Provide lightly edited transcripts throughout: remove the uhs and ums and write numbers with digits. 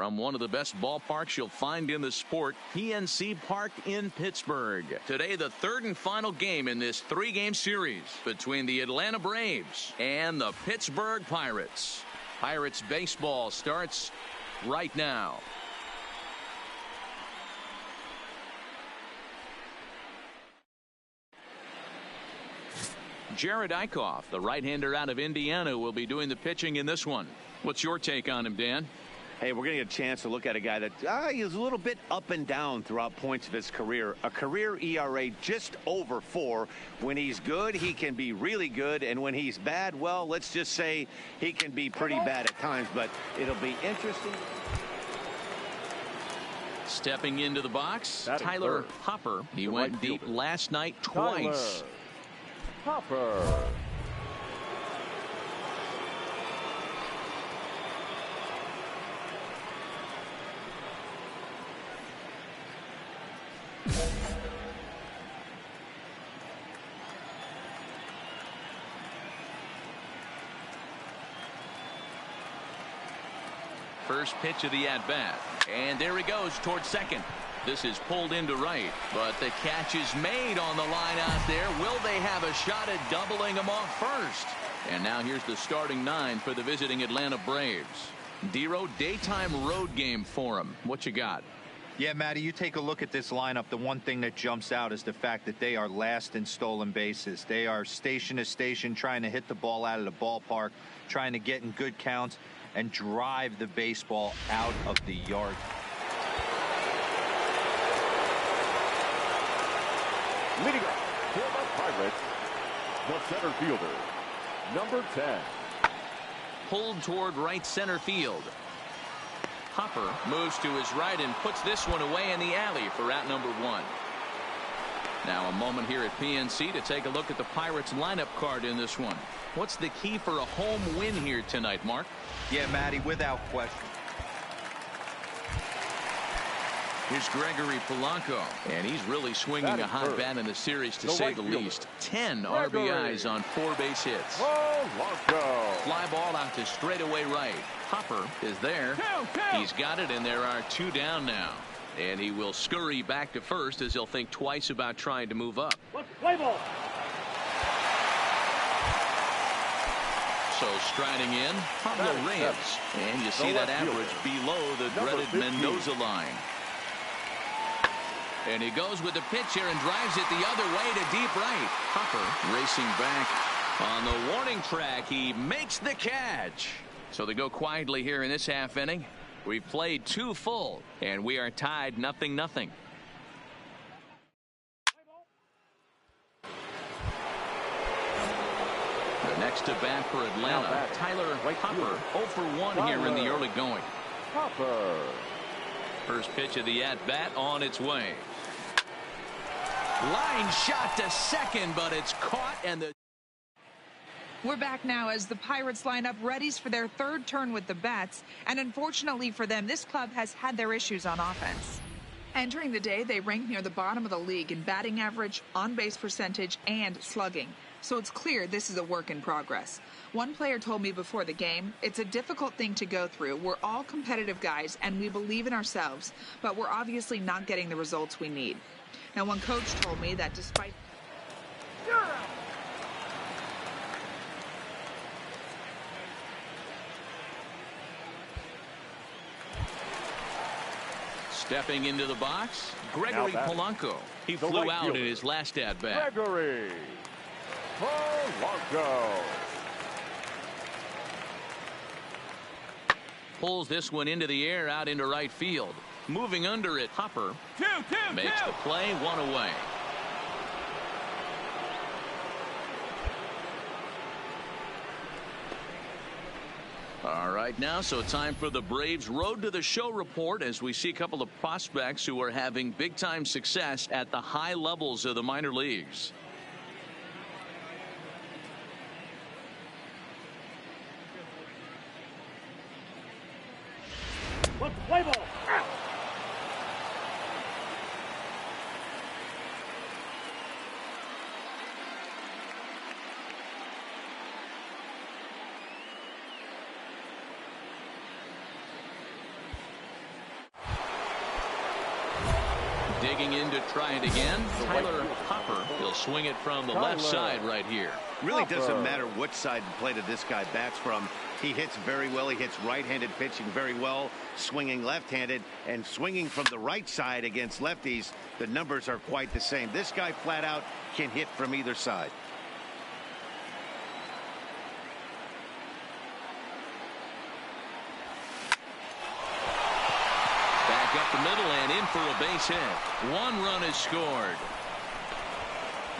from one of the best ballparks you'll find in the sport, PNC Park in Pittsburgh. Today, the third and final game in this three-game series between the Atlanta Braves and the Pittsburgh Pirates. Pirates baseball starts right now. Jared Eichhoff, the right-hander out of Indiana, will be doing the pitching in this one. What's your take on him, Dan? Hey, we're going to get a chance to look at a guy that is a little bit up and down throughout points of his career. A career ERA just over 4. When he's good, he can be really good. And when he's bad, well, let's just say he can be pretty bad at times. But it'll be interesting. Stepping into the box, Tyler Hopper. He went deep last night twice. Hopper. First pitch of the at-bat. And there he goes towards second. This is pulled into right, but the catch is made on the line out there. Will they have a shot at doubling them off first? And now here's the starting 9 for the visiting Atlanta Braves. Dero, daytime road game for them. What you got? Yeah, Matty, you take a look at this lineup. The one thing that jumps out is the fact that they are last in stolen bases. They are station to station trying to hit the ball out of the ballpark, trying to get in good counts and drive the baseball out of the yard. Leading up for the Pirates, the center fielder, number 10. Pulled toward right center field. Hopper moves to his right and puts this one away in the alley for out number 1. Now a moment here at PNC to take a look at the Pirates lineup card in this one. What's the key for a home win here tonight, Mark? Yeah, Matty, without question. Here's Gregory Polanco, and he's really swinging a hot bat in the series, to say the least. 10 RBIs on 4 base hits. Polanco. Fly ball out to straightaway right. Hopper is there. He's got it, and there are 2 down now. And he will scurry back to first as he'll think twice about trying to move up. Play ball. So striding in, Pablo Reyes. And you see that average below the dreaded Mendoza line. And he goes with the pitch here and drives it the other way to deep right. Hopper racing back on the warning track. He makes the catch. So they go quietly here in this half inning. We've played 2 full, and we are tied 0-0. The next to bat for Atlanta, Tyler Hopper, 0 for 1 here in the early going. Hopper. First pitch of the at-bat on its way. Line shot to second, but it's caught, and the... We're back now as the Pirates line up readies for their third turn with the bats, and unfortunately for them, this club has had their issues on offense. Entering the day, they rank near the bottom of the league in batting average, on-base percentage, and slugging. So it's clear this is a work in progress. One player told me before the game, it's a difficult thing to go through. We're all competitive guys, and we believe in ourselves, but we're obviously not getting the results we need. Now, one coach told me that despite... Stepping into the box, Gregory Polanco. He flew out in his last at-bat. Gregory Polanco. Pulls this one into the air out into right field. Moving under it, Hopper makes the play, 1 away. All right, now, so time for the Braves Road to the Show report as we see a couple of prospects who are having big-time success at the high levels of the minor leagues. Play ball. Digging in to try it again. Tyler Hopper. He'll swing it from the left side right here. Really doesn't matter what side of the plate this guy bats from. He hits very well. He hits right-handed pitching very well, swinging left-handed, and swinging from the right side against lefties. The numbers are quite the same. This guy flat out can hit from either side. Back up the middle and in for a base hit. 1 run is scored.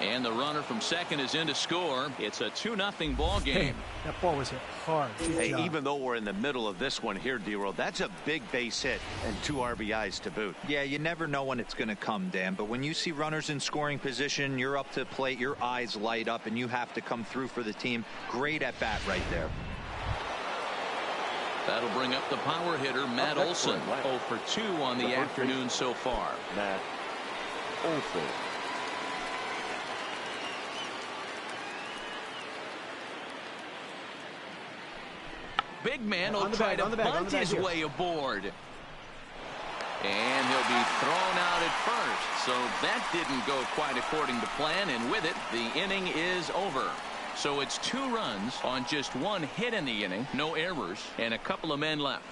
And the runner from second is in to score. It's a 2-0 ball game. That ball was hit hard. Hey, even though we're in the middle of this one here, D-Roll, that's a big base hit and 2 RBIs to boot. Yeah, you never know when it's going to come, Dan. But when you see runners in scoring position, you're up to the plate, your eyes light up, and you have to come through for the team. Great at bat right there. That'll bring up the power hitter, Matt Olson. 0 for 2 on the afternoon so far. Matt Olson. Big man will try to bunt his way aboard. And he'll be thrown out at first. So that didn't go quite according to plan. And with it, the inning is over. So it's 2 runs on just 1 hit in the inning. No errors and a couple of men left.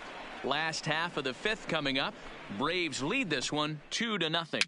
Last half of the 5th coming up. Braves lead this one 2-0.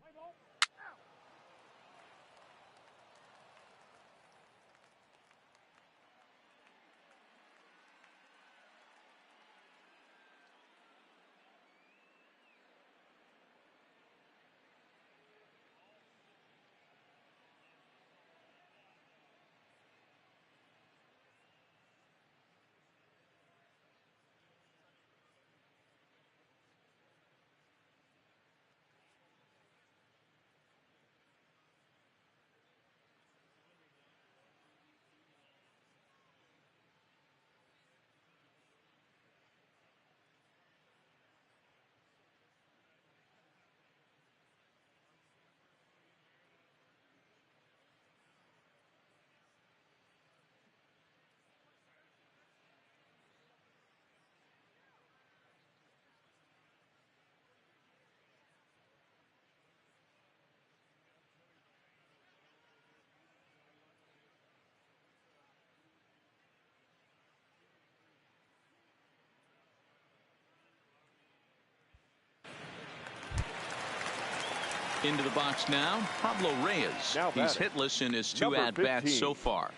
Into the box now, Pablo Reyes. He's hitless in his 2 at-bats so far.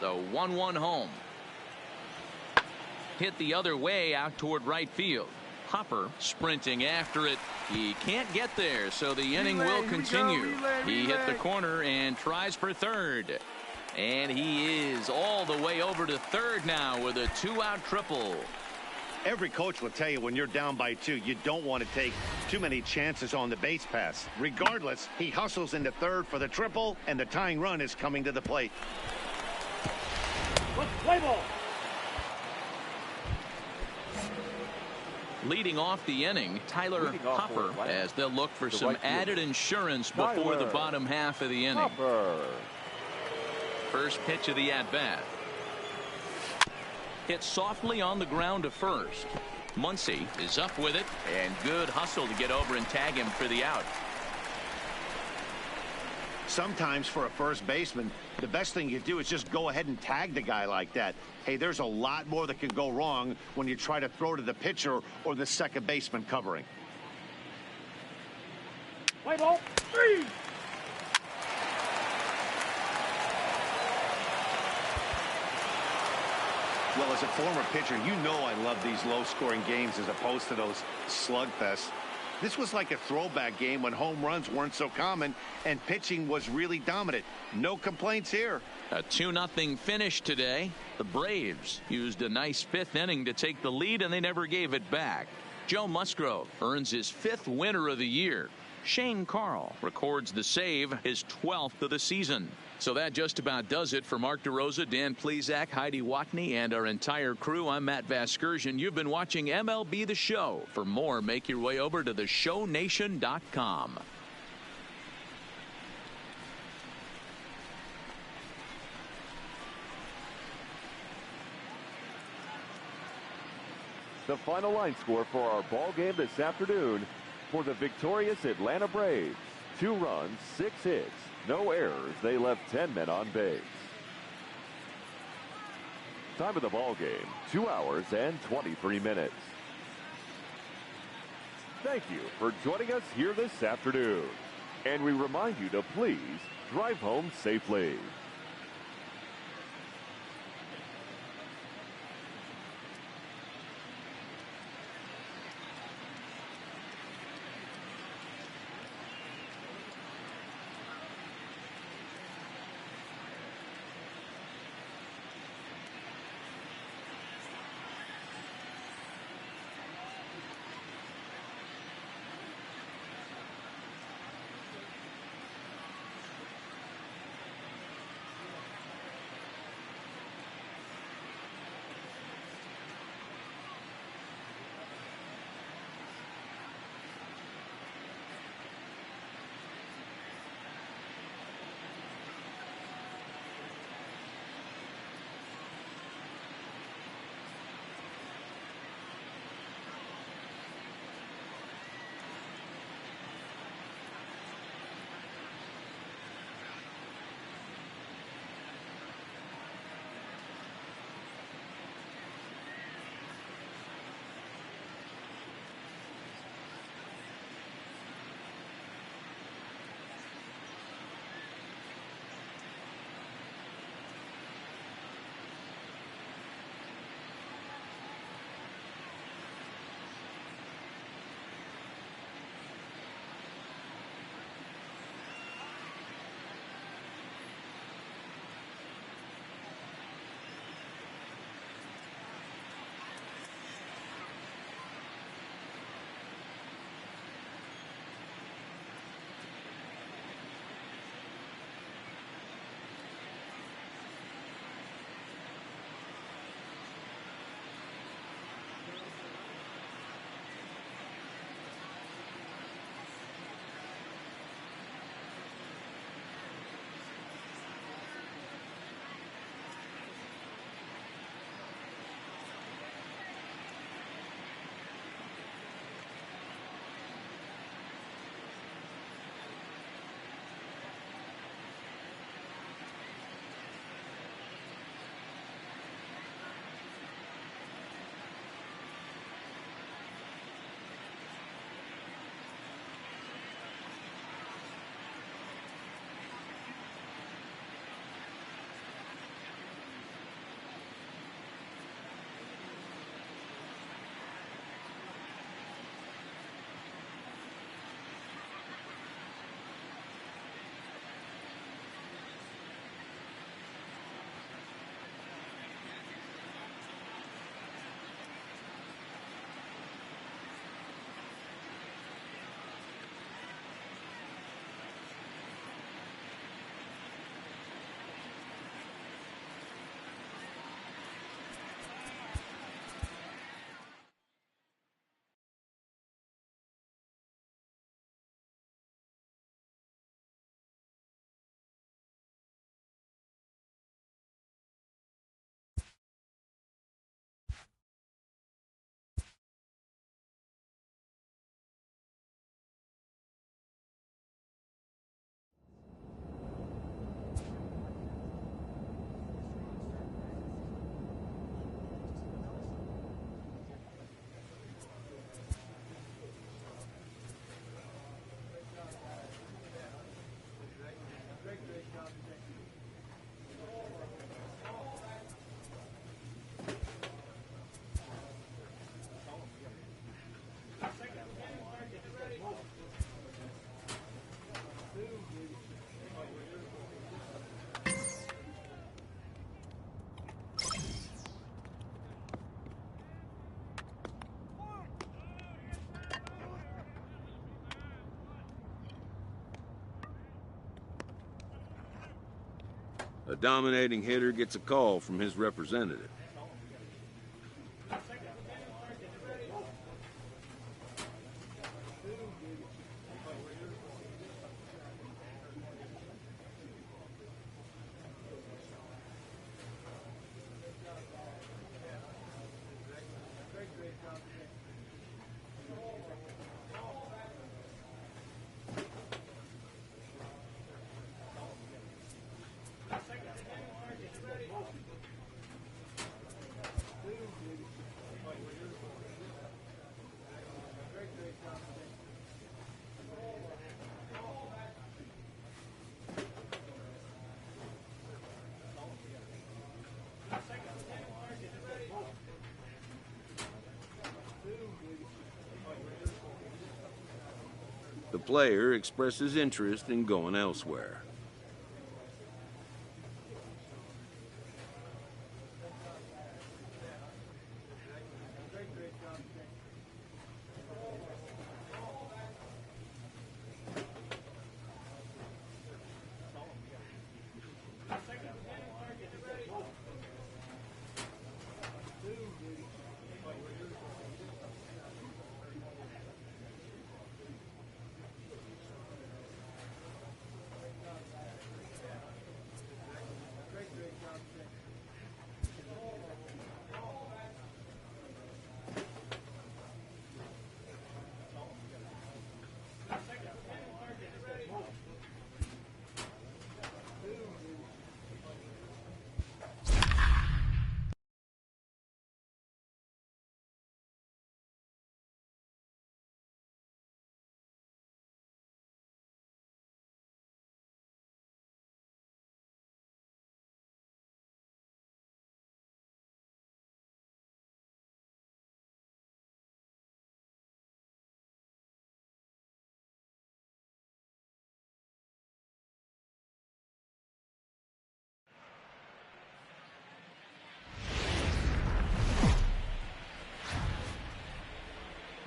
The 1-1 home. Hit the other way out toward right field. Hopper sprinting after it. He can't get there, so the inning will continue. He hit the corner and tries for third. And he is all the way over to third now with a 2-out triple. Every coach will tell you when you're down by 2, you don't want to take too many chances on the base pass. Regardless, he hustles into third for the triple, and the tying run is coming to the plate. Play ball. Leading off the inning, Tyler Hopper, as they'll look for some added insurance before the bottom half of the inning. First pitch of the at-bat. Hit softly on the ground to first. Muncy is up with it, and good hustle to get over and tag him for the out. Sometimes for a first baseman, the best thing you do is just go ahead and tag the guy like that. Hey, there's a lot more that can go wrong when you try to throw to the pitcher or the second baseman covering. Play ball. 3. Well, as a former pitcher, you know I love these low-scoring games as opposed to those slugfests. This was like a throwback game when home runs weren't so common and pitching was really dominant. No complaints here. A 2-0 finish today. The Braves used a nice 5th inning to take the lead, and they never gave it back. Joe Musgrove earns his 5th winner of the year. Shane Carl records the save, his 12th of the season. So that just about does it for Mark DeRosa, Dan Plesac, Heidi Watney, and our entire crew. I'm Matt Vasgersian. You've been watching MLB The Show. For more, make your way over to theshownation.com. The final line score for our ball game this afternoon for the victorious Atlanta Braves. 2 runs, 6 hits, no errors. They left 10 men on base. Time of the ball game, 2 hours and 23 minutes. Thank you for joining us here this afternoon. And we remind you to please drive home safely. A dominating hitter gets a call from his representative. The player expresses interest in going elsewhere.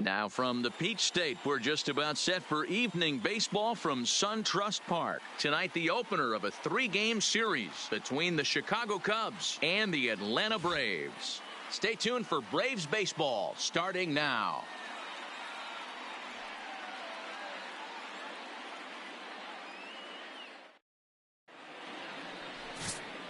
Now from the Peach State, we're just about set for evening baseball from SunTrust Park. Tonight, the opener of a 3-game series between the Chicago Cubs and the Atlanta Braves. Stay tuned for Braves baseball starting now.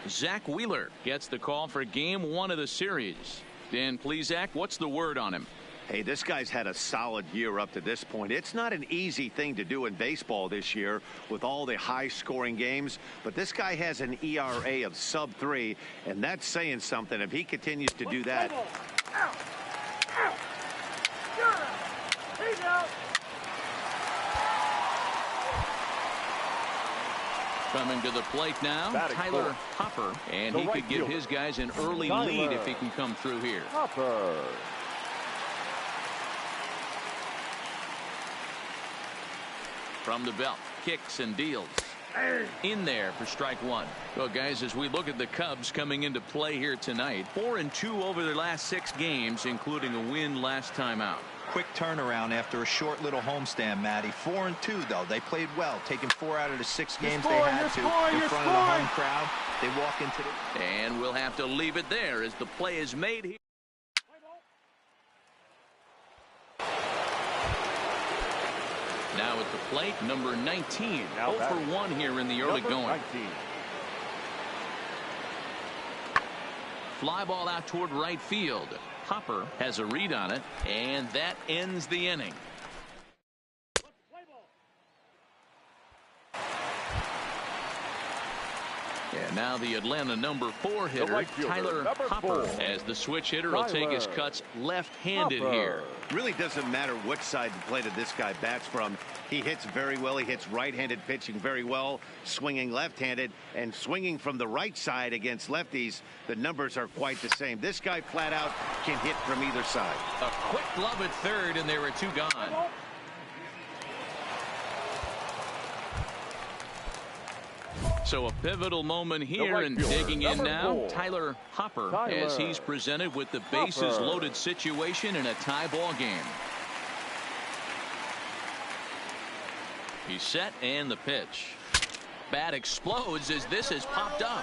Zach Wheeler gets the call for game 1 of the series. Dan, please, Zach, what's the word on him? Hey, this guy's had a solid year up to this point. It's not an easy thing to do in baseball this year with all the high-scoring games, but this guy has an ERA of sub-3, and that's saying something if he continues to do that. Coming to the plate now, Tyler Hopper, and he could give his guys an early lead if he can come through here. Hopper. From the belt, kicks and deals. In there for strike 1. Well, guys, as we look at the Cubs coming into play here tonight, 4-2 over their last 6 games, including a win last time out. Quick turnaround after a short little homestand, Matty. 4-2, though. They played well, taking 4 out of the 6 games they had to in front of the home crowd. They walk into the... And we'll have to leave it there as the play is made here. Now at the plate, number 19. 0 for 1 here in the early going. 19. Fly ball out toward right field. Hopper has a read on it, and that ends the inning. And now the Atlanta number 4 hitter, right fielder, Tyler Hopper, as the switch hitter will take his cuts left-handed here. Really doesn't matter which side the plate of this guy bats from. He hits very well. He hits right-handed pitching very well, swinging left-handed, and swinging from the right side against lefties. The numbers are quite the same. This guy flat out can hit from either side. A quick glove at third, and there were 2 gone. So a pivotal moment here, and digging in now, 4. Tyler Hopper, as he's presented with the bases loaded situation in a tie ball game. He's set, and the pitch. Bat explodes as this has popped up.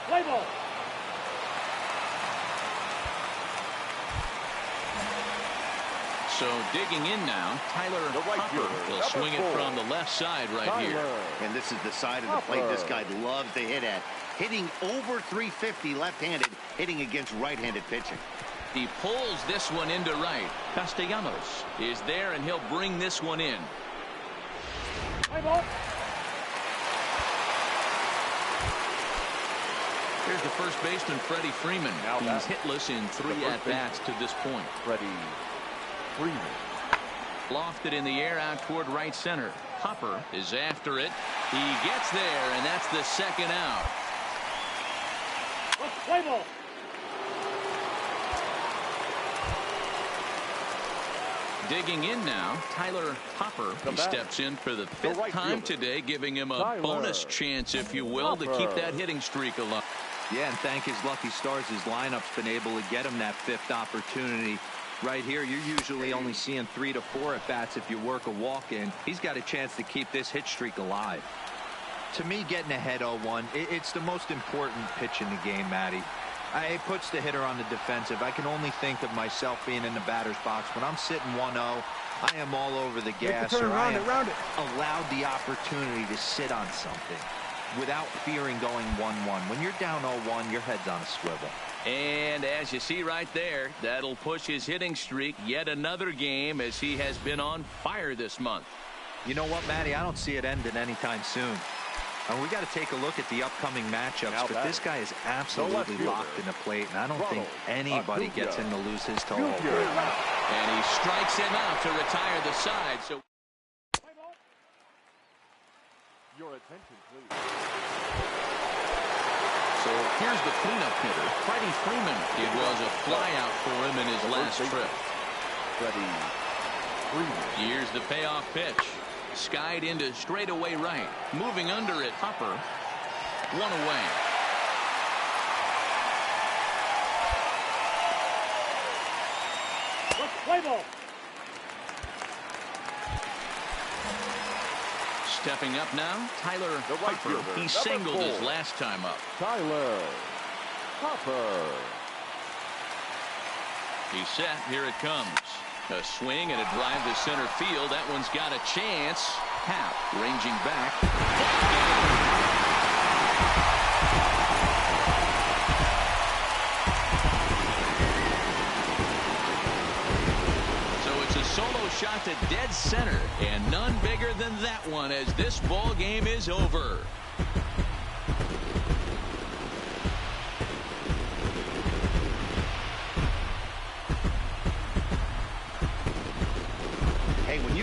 Play ball. So digging in now, Tyler Hopper will swing it from the left side right here. And this is the side of the plate this guy loves to hit at. Hitting over 350 left-handed, hitting against right-handed pitching. He pulls this one into right. Castellanos is there, and he'll bring this one in. Play ball. Here's the first baseman, Freddie Freeman. He's hitless in 3 at-bats to this point. Freddie Freeman. Lofted in the air out toward right center. Hopper is after it. He gets there, and that's the second out. Play ball. Digging in now, Tyler Hopper. He steps in for the fifth time today, giving him a bonus chance, if you will, to keep that hitting streak alive. Yeah, and thank his lucky stars, his lineup's been able to get him that fifth opportunity. Right here, you're usually only seeing 3 to 4 at-bats if you work a walk-in. He's got a chance to keep this hit streak alive. To me, getting ahead 0-1, it's the most important pitch in the game, Matty. It puts the hitter on the defensive. I can only think of myself being in the batter's box. When I'm sitting 1-0, I am all over the gas, or I am allowed the opportunity to sit on something without fearing going 1-1. When you're down 0-1, your head's on a swivel. And as you see right there, that'll push his hitting streak yet another game, as he has been on fire this month. You know what, Matty? I don't see it ending anytime soon. And we got to take a look at the upcoming matchups, but this guy is absolutely locked in the plate, and I don't think anybody gets him to lose his toe. And he strikes him out to retire the side. So Your attention, please. So here's the cleanup hitter, Freddie Freeman. It was a flyout for him in his last trip. Freddie Freeman. Here's the payoff pitch. Skied into straightaway right. Moving under it, Hopper. One away. Play ball. Stepping up now, Tyler Hopper. He singled his last time up. Tyler Hopper. He's set. Here it comes. A swing and a drive to center field. That one's got a chance. Happ ranging back. So it's a solo shot to dead center, and none bigger than that one as this ball game is over.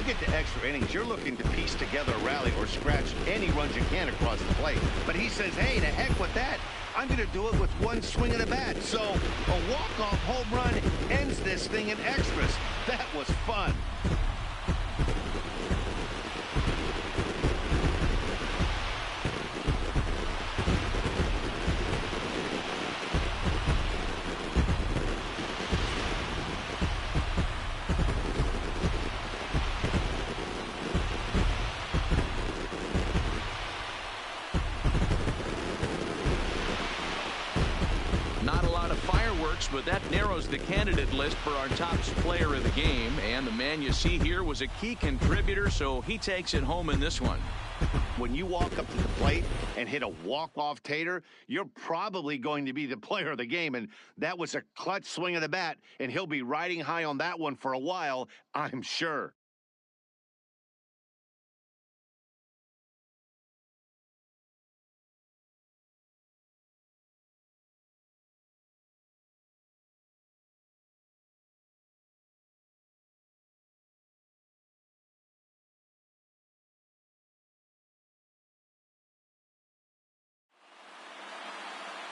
Get to extra innings, you're looking to piece together a rally or scratch any runs you can across the plate. But he says, hey, to heck with that. I'm going to do it with one swing of the bat. So a walk-off home run ends this thing in extras. That was fun. But that narrows the candidate list for our top player of the game, and the man you see here was a key contributor, so he takes it home in this one. When you walk up to the plate and hit a walk-off tater, you're probably going to be the player of the game, and that was a clutch swing of the bat, and he'll be riding high on that one for a while, I'm sure.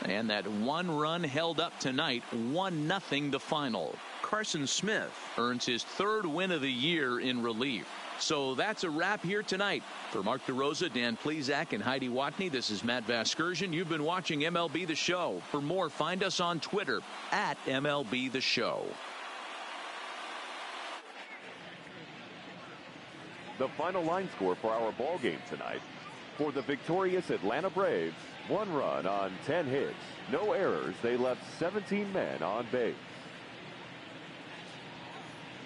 And that one run held up tonight, 1-0 the final. Carson Smith earns his third win of the year in relief. So that's a wrap here tonight. For Mark DeRosa, Dan Plesac, and Heidi Watney, this is Matt Vasgersian. You've been watching MLB The Show. For more, find us on Twitter at MLB The Show. The final line score for our ball game tonight. For the victorious Atlanta Braves, 1 run on 10 hits. No errors. They left 17 men on base.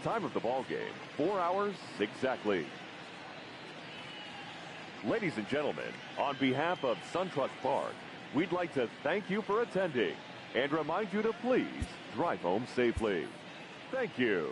Time of the ball game, 4 hours exactly. Ladies and gentlemen, on behalf of SunTrust Park, we'd like to thank you for attending and remind you to please drive home safely. Thank you.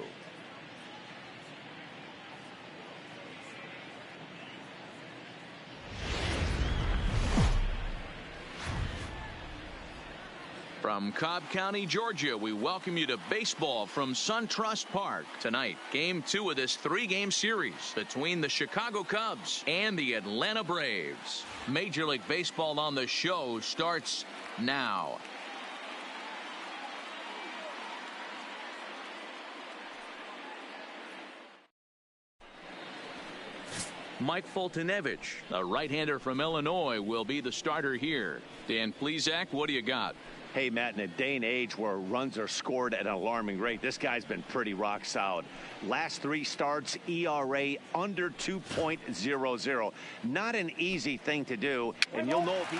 From Cobb County, Georgia, we welcome you to baseball from SunTrust Park. Tonight, Game 2 of this 3-game series between the Chicago Cubs and the Atlanta Braves. Major League Baseball on the Show starts now. Mike Fultonevich, a right-hander from Illinois, will be the starter here. Dan Plesac, what do you got? Hey, Matt, in a day and age where runs are scored at an alarming rate, this guy's been pretty rock solid. Last 3 starts, ERA under 2.00. Not an easy thing to do, and you'll know if he's...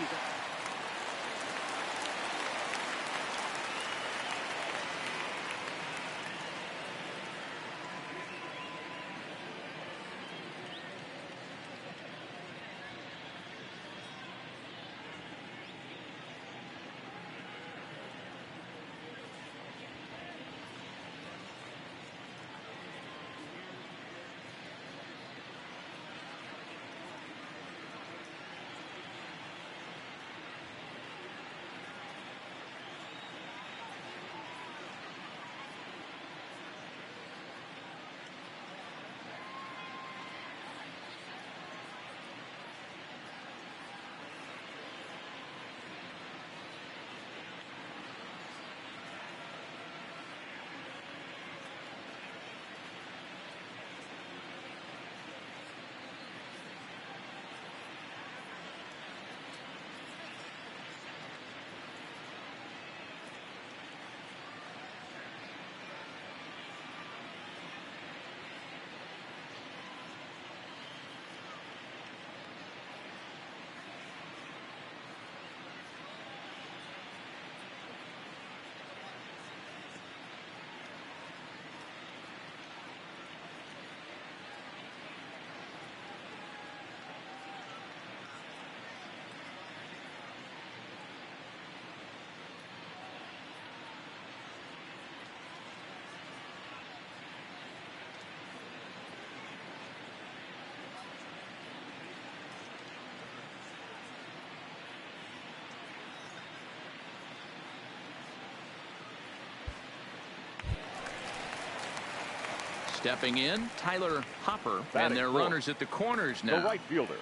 Stepping in, Tyler Hopper, and their runners at the corners now. The right fielder,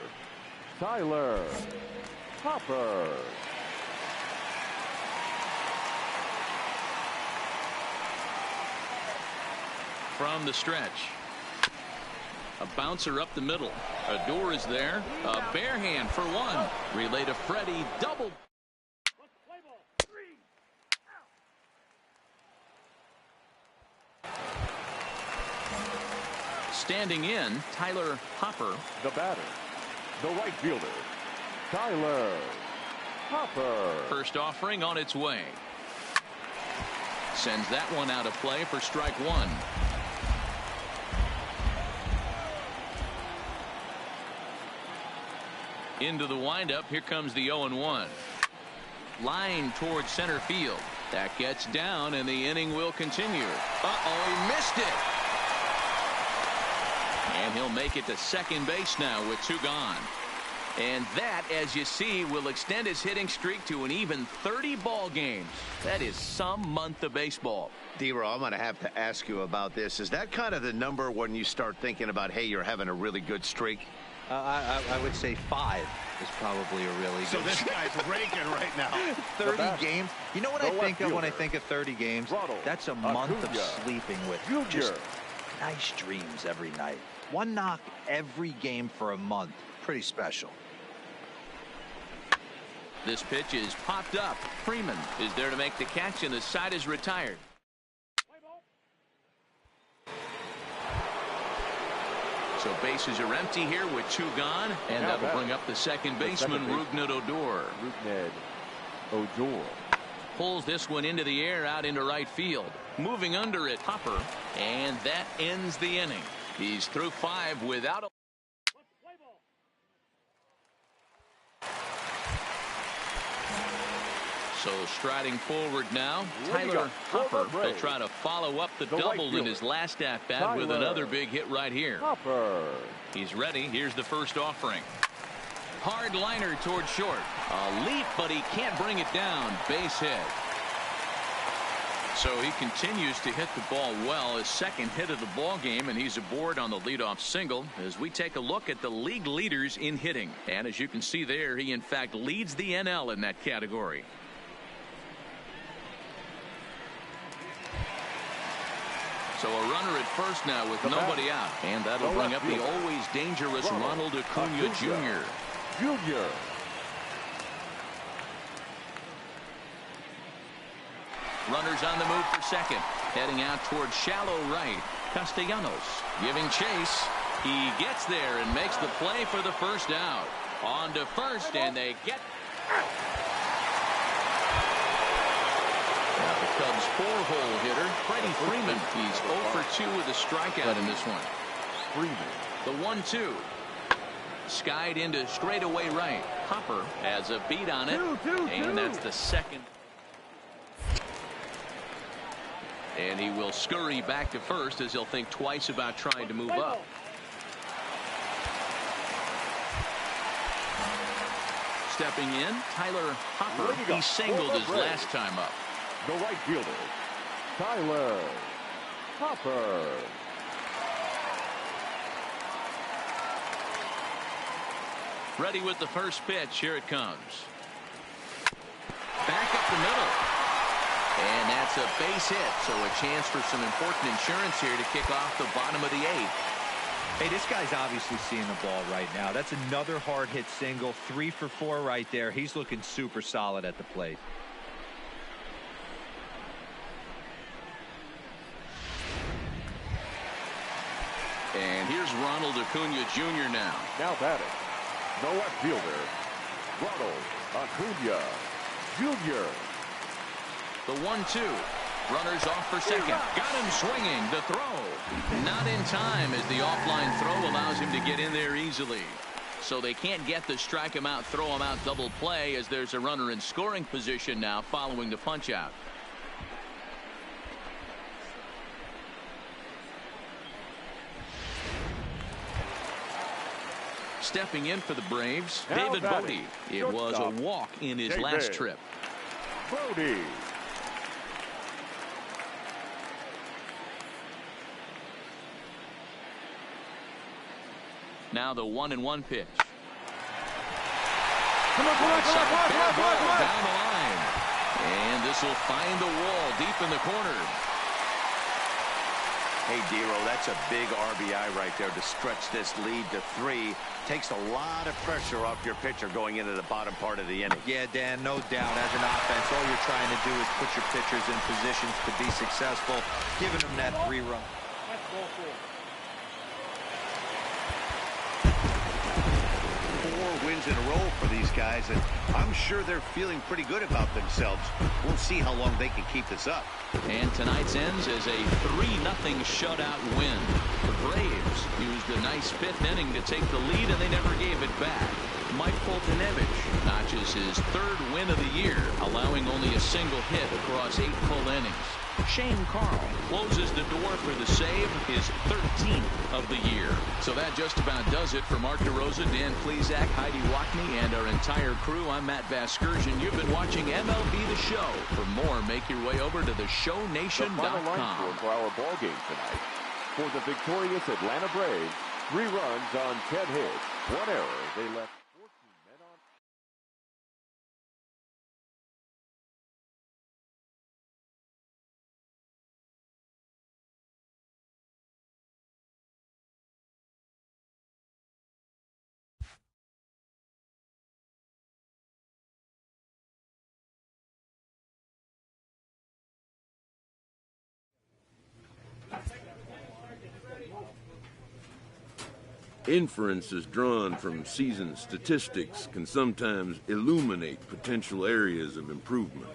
Tyler Hopper. From the stretch. A bouncer up the middle. Odor is there. A bare hand for one. Relay to Freddie. Double. Standing in, Tyler Hopper. The batter, the right fielder, Tyler Hopper. First offering on its way. Sends that one out of play for strike one. Into the windup. Here comes the 0-1. Line towards center field. That gets down, and the inning will continue. Uh-oh, he missed it. And he'll make it to second base now with 2 gone. And that, as you see, will extend his hitting streak to an even 30 ball games. That is some month of baseball. D-Row, I'm going to have to ask you about this. Is that kind of the number when you start thinking about, hey, you're having a really good streak? I would say 5 is probably a really So good this guy's raking right now. 30 games. You know what I think of when I think of 30 games? That's a month of sleeping with just nice dreams every night. One knock every game for a month. Pretty special. This pitch is popped up. Freeman is there to make the catch, and the side is retired. So bases are empty here with 2 gone, and that'll bring up the second baseman, Rougned Odor. Pulls this one into the air out into right field. Moving under it, Hopper, and that ends the inning. He's through 5 without a... So striding forward now, Tyler Hopper will try to follow up the double in his last at-bat with another big hit right here. He's ready. Here's the first offering. Hard liner towards short. A leap, but he can't bring it down. Base hit. So he continues to hit the ball well, his second hit of the ball game, and he's aboard on the leadoff single as we take a look at the league leaders in hitting. And as you can see there, he in fact leads the NL in that category. So a runner at first now with nobody out. And that'll bring up the always dangerous Ronald Acuna Jr. Runners on the move for second. Heading out towards shallow right. Castellanos giving chase. He gets there and makes the play for the first out. On to first, and they get... Now the Cubs' four-hole hitter, Freddie Freeman. He's 0 for 2 with a strikeout in this one. The 1-2. Skied into straightaway right. Hopper has a beat on it, and that's the second. And he will scurry back to first as he'll think twice about trying to move up. Stepping in, Tyler Hopper. He singled his last time up. The right fielder, Tyler Hopper. Ready with the first pitch. Here it comes. Back up the middle. And that's a base hit, so a chance for some important insurance here to kick off the bottom of the 8th. Hey, this guy's obviously seeing the ball right now. That's another hard hit single. 3 for 4 right there. He's looking super solid at the plate. And here's Ronald Acuna Jr. now. Now batting, the left fielder, Ronald Acuna Jr. The 1-2. Runners off for second. Got him swinging. The throw. Not in time as the offline throw allows him to get in there easily. So they can't get the strike him out, throw him out double play as there's a runner in scoring position now following the punch out. Stepping in for the Braves, David Bodie. It was a walk in his last trip. Bodie. Now the 1-1 pitch. Come on, Down the line. And this will find the wall deep in the corner. Hey, Dero, that's a big RBI right there to stretch this lead to 3. Takes a lot of pressure off your pitcher going into the bottom part of the inning. Yeah, Dan, no doubt. As an offense, all you're trying to do is put your pitchers in positions to be successful, giving them that 3-run. 4 wins in a row for these guys, and I'm sure they're feeling pretty good about themselves. We'll see how long they can keep this up. And tonight's ends as a 3-0 shutout win. The Braves used a nice 5th inning to take the lead, and they never gave it back. Mike Foltynewicz notches his 3rd win of the year, allowing only a single hit across 8 full innings. Shane Carl closes the door for the save, his 13th of the year. So that just about does it for Mark DeRosa, Dan Plesac, Heidi Wackney, and our entire crew. I'm Matt Vasgersian. You've been watching MLB The Show. For more, make your way over to theshownation.com. The final line score for our ball game tonight. For the victorious Atlanta Braves, 3 runs on 10 hits, 1 error. They left Inferences drawn from season statistics can sometimes illuminate potential areas of improvement.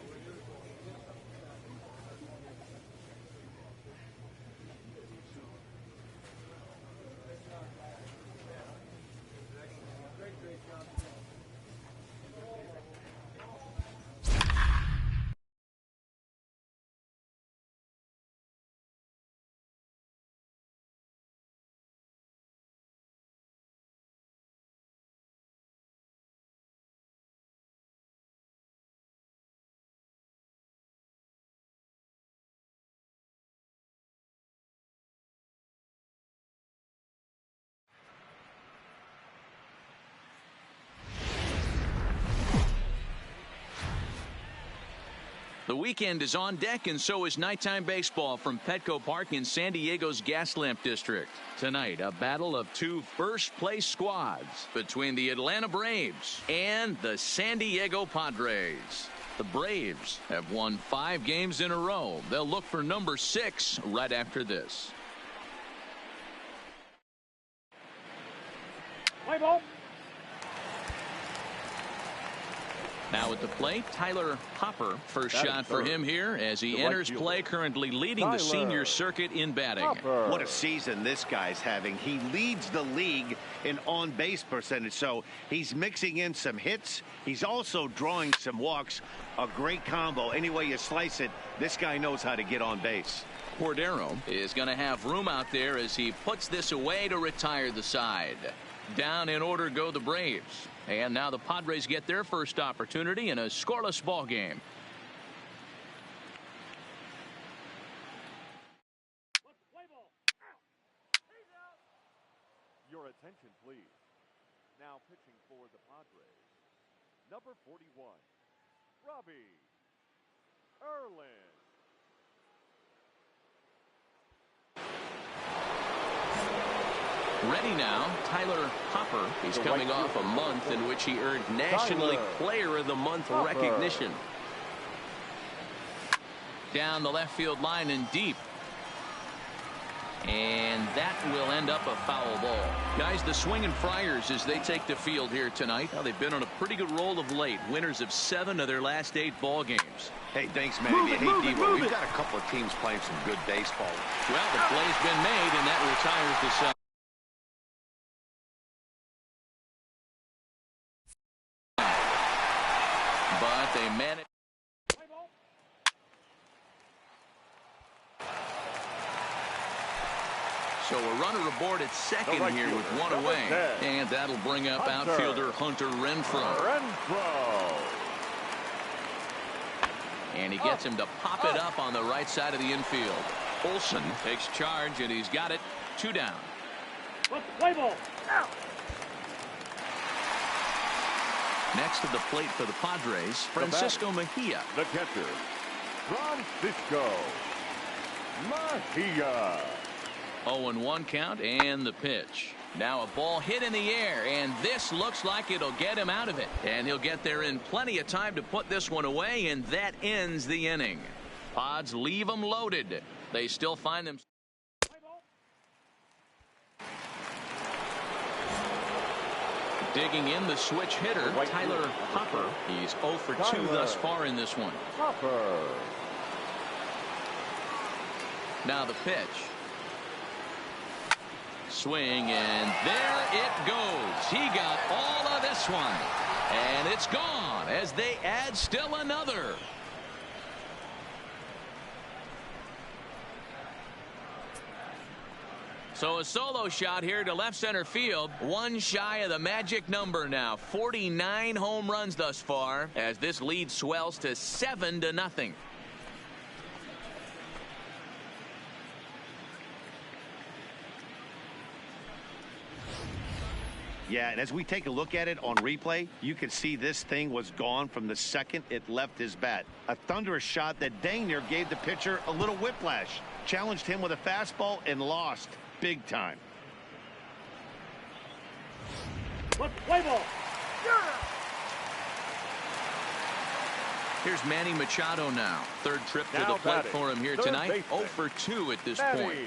The weekend is on deck, and so is nighttime baseball from Petco Park in San Diego's Gaslamp District. Tonight, a battle of two first-place squads between the Atlanta Braves and the San Diego Padres. The Braves have won 5 games in a row. They'll look for number 6 right after this. Play ball. Now at the plate, Tyler Hopper. First shot for him here as he enters play, currently leading the senior circuit in batting. What a season this guy's having. He leads the league in on-base percentage, so he's mixing in some hits. He's also drawing some walks. A great combo. Any way you slice it, this guy knows how to get on base. Cordero is going to have room out there as he puts this away to retire the side. Down in order go the Braves. And now the Padres get their first opportunity in a scoreless ball game. Your attention, please. Now pitching for the Padres, number 41, Robbie Erlin. Ready now, Tyler Hopper. He's coming off a month in which he earned National League Player of the Month recognition. Down the left field line and deep. And that will end up a foul ball. Guys, the Swinging Friars as they take the field here tonight. Now, they've been on a pretty good roll of late. Winners of 7 of their last 8 ball games. Hey, thanks, Manny. Hey, Devo, we've got a couple of teams playing some good baseball. Well, the play's been made, and that retires the side. But they managed. So a runner aboard at second here with 1 away. And that'll bring up outfielder Hunter Renfroe. And he gets him to pop it up on the right side of the infield. Olsen takes charge, and he's got it. 2 down. Play ball. Next to the plate for the Padres, Francisco Mejia. The catcher, Francisco Mejia. 0-1 count and the pitch. Now a ball hit in the air, and this looks like it'll get him out of it. And he'll get there in plenty of time to put this one away, and that ends the inning. Pods leave them loaded. They still find them. Digging in the switch hitter, Tyler Hopper. He's 0 for 2 thus far in this one. Now the pitch. Swing, and there it goes. He got all of this one. And it's gone as they add still another. So a solo shot here to left center field. 1 shy of the magic number now. 49 home runs thus far as this lead swells to 7-0. Yeah, and as we take a look at it on replay, you can see this thing was gone from the second it left his bat. A thunderous shot that dang near gave the pitcher a little whiplash. Challenged him with a fastball and lost big time. Play ball. Here's Manny Machado now. 3rd trip to the plate for him here tonight. 0 for 2 at this point.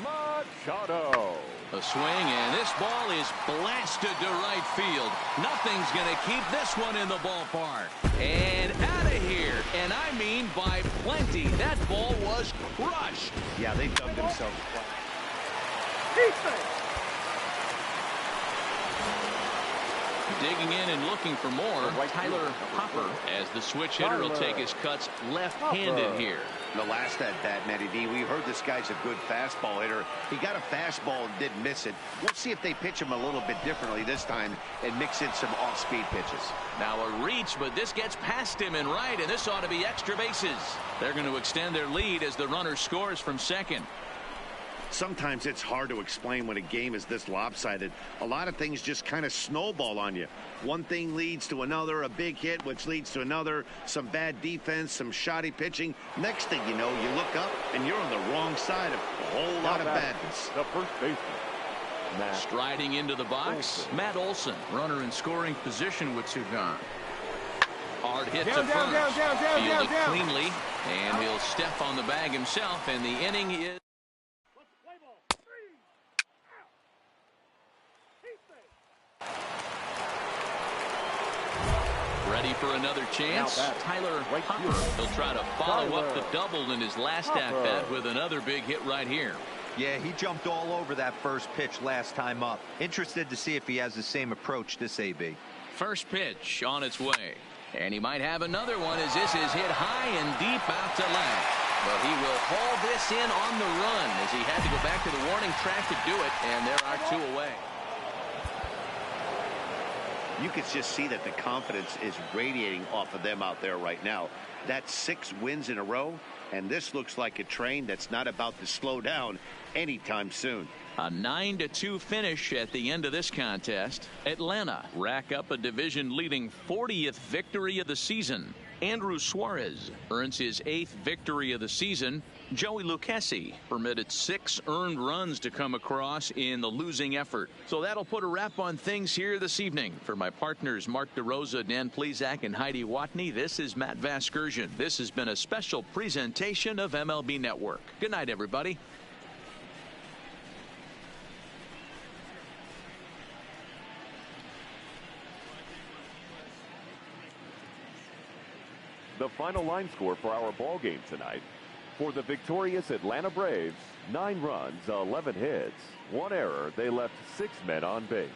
Machado. A swing, and this ball is blasted to right field. Nothing's going to keep this one in the ballpark. And out of here. And I mean by plenty. That ball was crushed. Yeah, they dug themselves. Digging in and looking for more, Tyler Hopper, as the switch hitter will take his cuts left-handed here. The last at-bat, Matty D, we heard this guy's a good fastball hitter. He got a fastball and didn't miss it. We'll see if they pitch him a little bit differently this time and mix in some off-speed pitches. Now a reach, but this gets past him and right, and this ought to be extra bases. They're going to extend their lead as the runner scores from second. Sometimes it's hard to explain when a game is this lopsided. A lot of things just kind of snowball on you. One thing leads to another, a big hit, which leads to another, some bad defense, some shoddy pitching. Next thing you know, you look up and you're on the wrong side of a whole lot of badness. The first baseman, Matt. Striding into the box, Matt Olson, runner in scoring position with two gone. Hard hit to first. Fielded cleanly, and he'll step on the bag himself, and the inning is. Ready for another chance. Tyler Hopper. He'll try to follow up the double in his last at-bat with another big hit right here. Yeah, he jumped all over that first pitch last time up. Interested to see if he has the same approach this AB. First pitch on its way. And he might have another one as this is hit high and deep out to left. But he will haul this in on the run as he had to go back to the warning track to do it. And there are two away. You could just see that the confidence is radiating off of them out there right now. That's 6 wins in a row, and this looks like a train that's not about to slow down anytime soon. A 9-2 finish at the end of this contest. Atlanta rack up a division-leading 40th victory of the season. Andrew Suarez earns his 8th victory of the season. Joey Lucchesi permitted 6 earned runs to come across in the losing effort. So that'll put a wrap on things here this evening. For my partners Mark DeRosa, Dan Plesac, and Heidi Watney, this is Matt Vasgersian. This has been a special presentation of MLB Network. Good night, everybody. The final line score for our ball game tonight. For the victorious Atlanta Braves, 9 runs, 11 hits, 1 error. They left 6 men on base.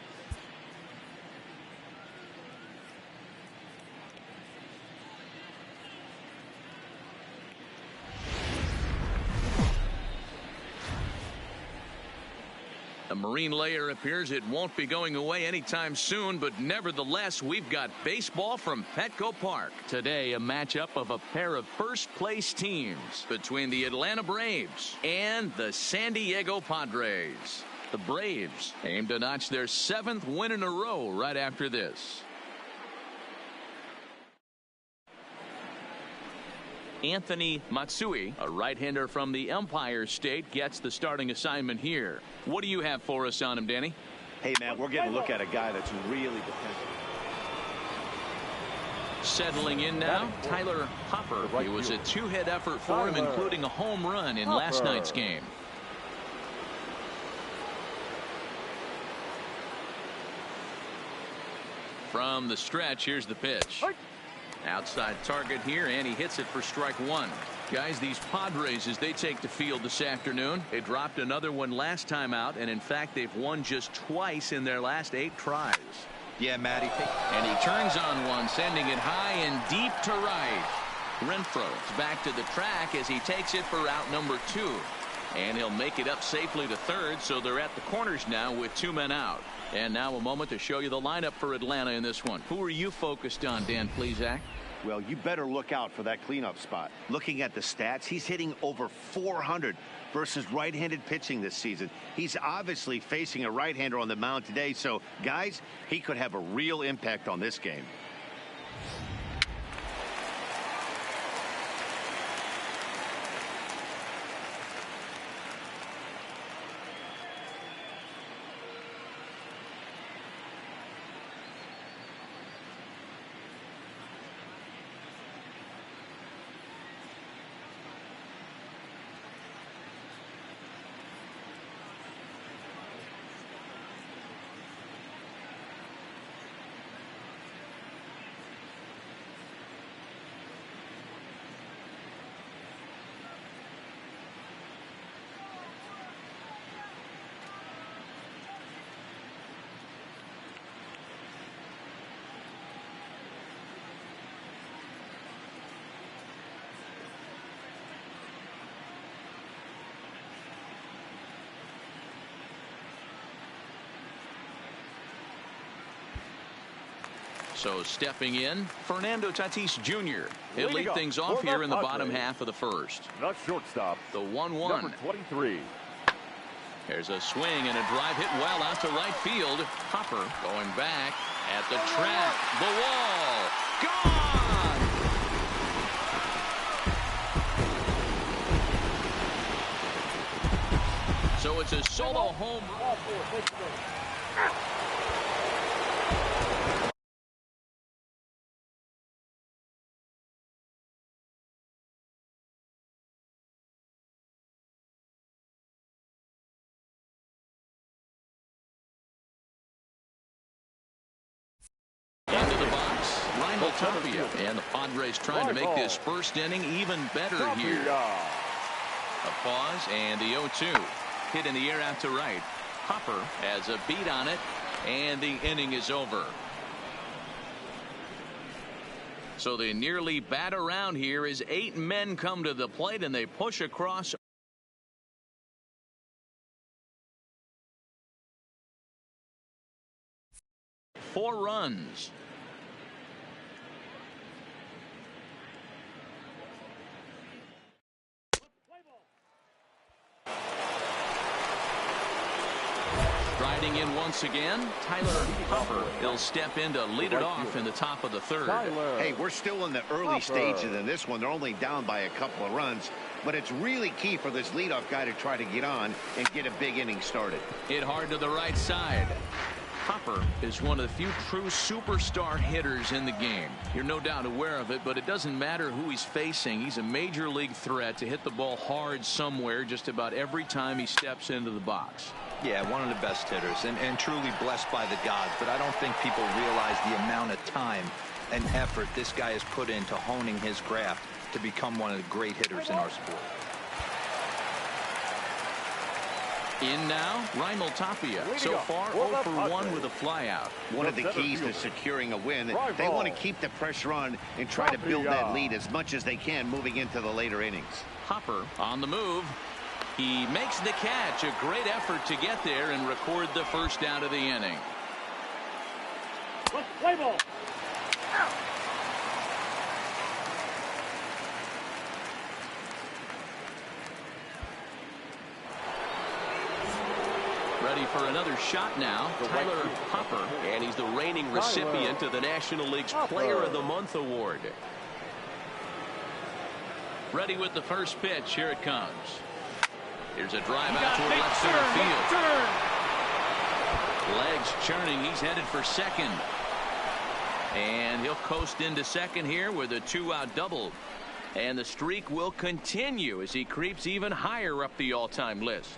The marine layer appears it won't be going away anytime soon, but nevertheless, we've got baseball from Petco Park. Today, a matchup of a pair of first-place teams between the Atlanta Braves and the San Diego Padres. The Braves aim to notch their 7th win in a row right after this. Anthony Matsui, a right-hander from the Empire State, gets the starting assignment here. What do you have for us on him, Danny? Hey, man, we're getting a look at a guy that's really dependable. Settling in now, Tyler Hopper. It was a 2-hit effort for him, including a home run in last night's game. From the stretch, here's the pitch. Outside target here, and he hits it for strike 1. Guys, these Padres, as they take the field this afternoon, they dropped another one last time out, and in fact, they've won just twice in their last 8 tries. Yeah, Matty. And he turns on one, sending it high and deep to right. Renfroe is back to the track as he takes it for out number 2. And he'll make it up safely to third, so they're at the corners now with 2 men out. And now a moment to show you the lineup for Atlanta in this one. Who are you focused on, Dan Plesac? Well, you better look out for that cleanup spot. Looking at the stats, he's hitting over 400 versus right-handed pitching this season. He's obviously facing a right-hander on the mound today, so, guys, he could have a real impact on this game. So stepping in, Fernando Tatis Jr. He'll lead things off here in the bottom half of the first. The shortstop, The 1-1. number 23. There's a swing and a drive hit well out to right field. Hopper going back at the track. The wall. Gone! So it's a solo home run. Into the box, Reinhold Tapia, and the Padres trying to make this first inning even better here. A pause and the 0-2. Hit in the air out to right. Hopper has a beat on it, and the inning is over. So they nearly bat around here as 8 men come to the plate, and they push across. 4 runs. Striding in once again, Tyler Hopper. He'll step in to lead it off in the top of the 3rd. Hey, we're still in the early stages in this one. They're only down by a couple of runs, but it's really key for this leadoff guy to try to get on and get a big inning started. Hit hard to the right side. Hopper is one of the few true superstar hitters in the game. You're no doubt aware of it, but it doesn't matter who he's facing. He's a major league threat to hit the ball hard somewhere just about every time he steps into the box. Yeah, one of the best hitters and truly blessed by the gods, but I don't think people realize the amount of time and effort this guy has put into honing his craft to become one of the great hitters in our sport. In now, Reinhold Tapia. So far, 0 for 1 with a flyout. One of the keys to securing a win, they want to keep the pressure on and try to build that lead as much as they can moving into the later innings. Hopper on the move. He makes the catch. A great effort to get there and record the first out of the inning. Play ball. Ready for another shot now, Tyler Hopper, and he's the reigning recipient of the National League's Player of the Month award. Ready with the first pitch. Here it comes. Here's a drive out toward left center field. Legs churning. He's headed for second. And he'll coast into second here with a 2-out double. And the streak will continue as he creeps even higher up the all-time list.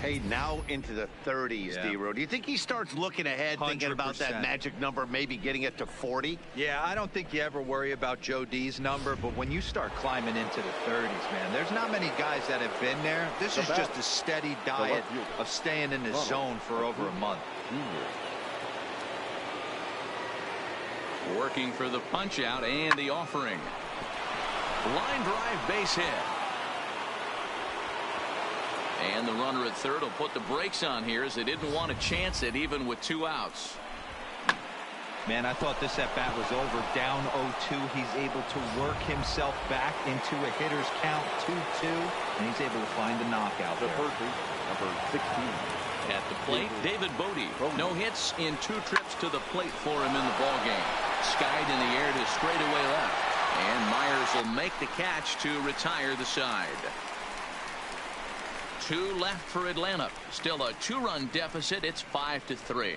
Hey, now into the 30s, D-Row. Do you think he starts looking ahead, 100%. Thinking about that magic number, maybe getting it to 40? Yeah, I don't think you ever worry about Joe D's number, but when you start climbing into the 30s, man, there's not many guys that have been there. This is just a steady diet of staying in the zone for over a month. Working for the punch out and the offering. Line drive, base hit. And the runner at third will put the brakes on here as they didn't want to chance it even with 2 outs. Man, I thought this at bat was over. Down 0-2. He's able to work himself back into a hitter's count 2-2, and he's able to find the knockout there. Number 16. At the plate, David Bodie. No hits in 2 trips to the plate for him in the ballgame. Skied in the air to straightaway left. And Myers will make the catch to retire the side. 2 left for Atlanta. Still a 2-run deficit. It's 5-3.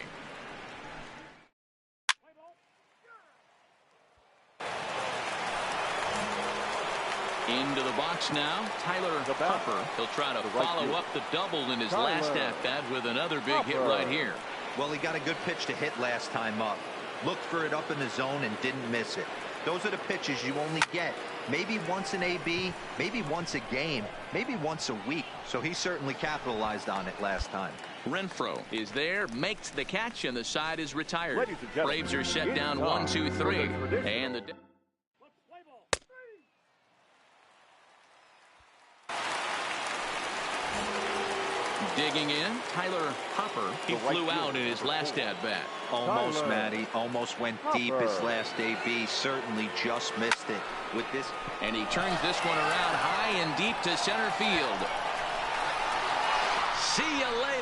Into the box now, Tyler Hopper. He'll try to follow up the double in his last at-bat with another big hit right here. Well, he got a good pitch to hit last time up. Looked for it up in the zone and didn't miss it. Those are the pitches you only get maybe once in AB, maybe once a game, maybe once a week. So he certainly capitalized on it last time. Renfroe is there, makes the catch, and the side is retired. Braves are set down 1-2-3, and the digging in, Tyler Hopper. He flew out in his last at-bat. Almost, Matty. Almost went deep his last AB. Certainly just missed it with this. And he turns this one around high and deep to center field. See you later.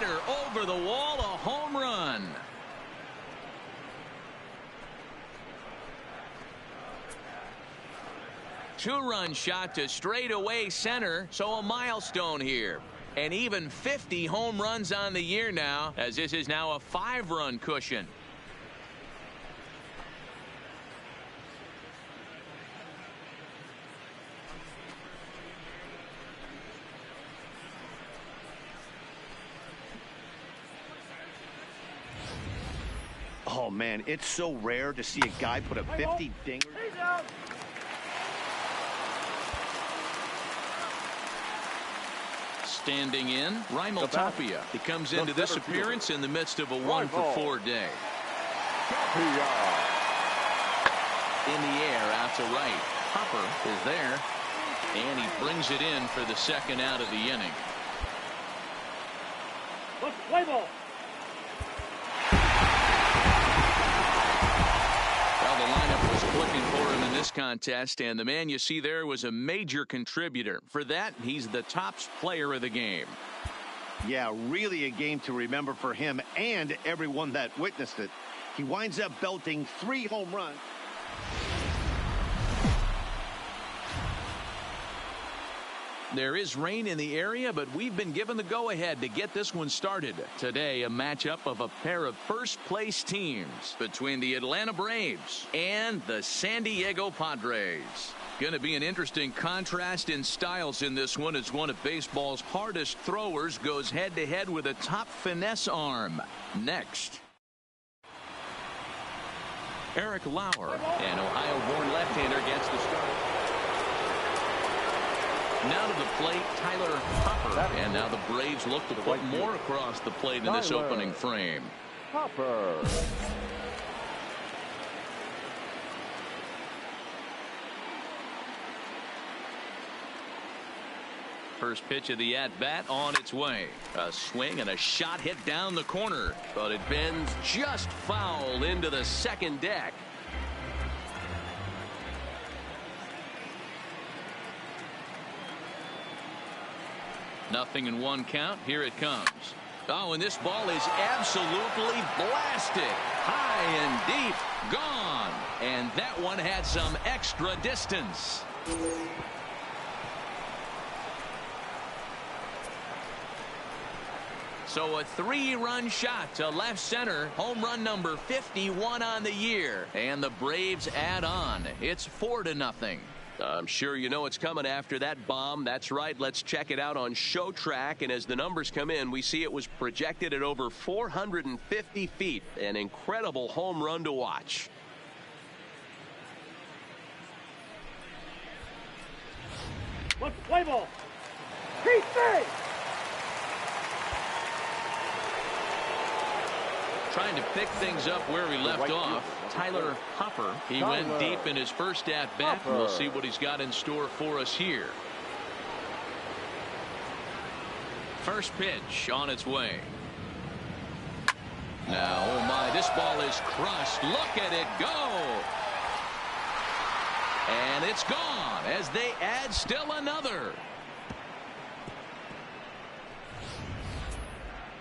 two-run shot to straightaway center, so a milestone here. And even 50 home runs on the year now, as this is now a 5-run cushion. Oh, man, it's so rare to see a guy put a 50 dinger. Standing in, Raimel Tapia. He comes into this appearance in the midst of a 1-for-4 day. In the air, out to right. Hopper is there, and he brings it in for the second out of the inning. Play ball. Well, the lineup was clicking for him in this contest, and the man you see there was a major contributor. For that, he's the top player of the game. Yeah, really a game to remember for him and everyone that witnessed it. He winds up belting 3 home runs. There is rain in the area, but we've been given the go-ahead to get this one started. Today, a matchup of a pair of first-place teams between the Atlanta Braves and the San Diego Padres. Going to be an interesting contrast in styles in this one as one of baseball's hardest throwers goes head-to-head with a top finesse arm. Next. Eric Lauer, an Ohio-born left-hander, gets the start. Now to the plate, Tyler Hopper. And now the Braves look to put more across the plate in this opening frame. Hopper. First pitch of the at-bat on its way. A swing and a shot hit down the corner, but it bends just foul into the second deck. Nothing in one count. Here it comes. Oh, and this ball is absolutely blasted. High and deep. Gone. And that one had some extra distance. So a 3-run shot to left center. Home run number 51 on the year. And the Braves add on. It's 4-0. I'm sure you know it's coming after that bomb. That's right. Let's check it out on Show Track. And as the numbers come in, we see it was projected at over 450 feet. An incredible home run to watch. Play ball. PC. Trying to pick things up where we left off. Tyler Hopper. He went deep in his first at-bat. We'll see what he's got in store for us here. First pitch on its way. Now, oh my, this ball is crushed. Look at it go. And it's gone as they add still another.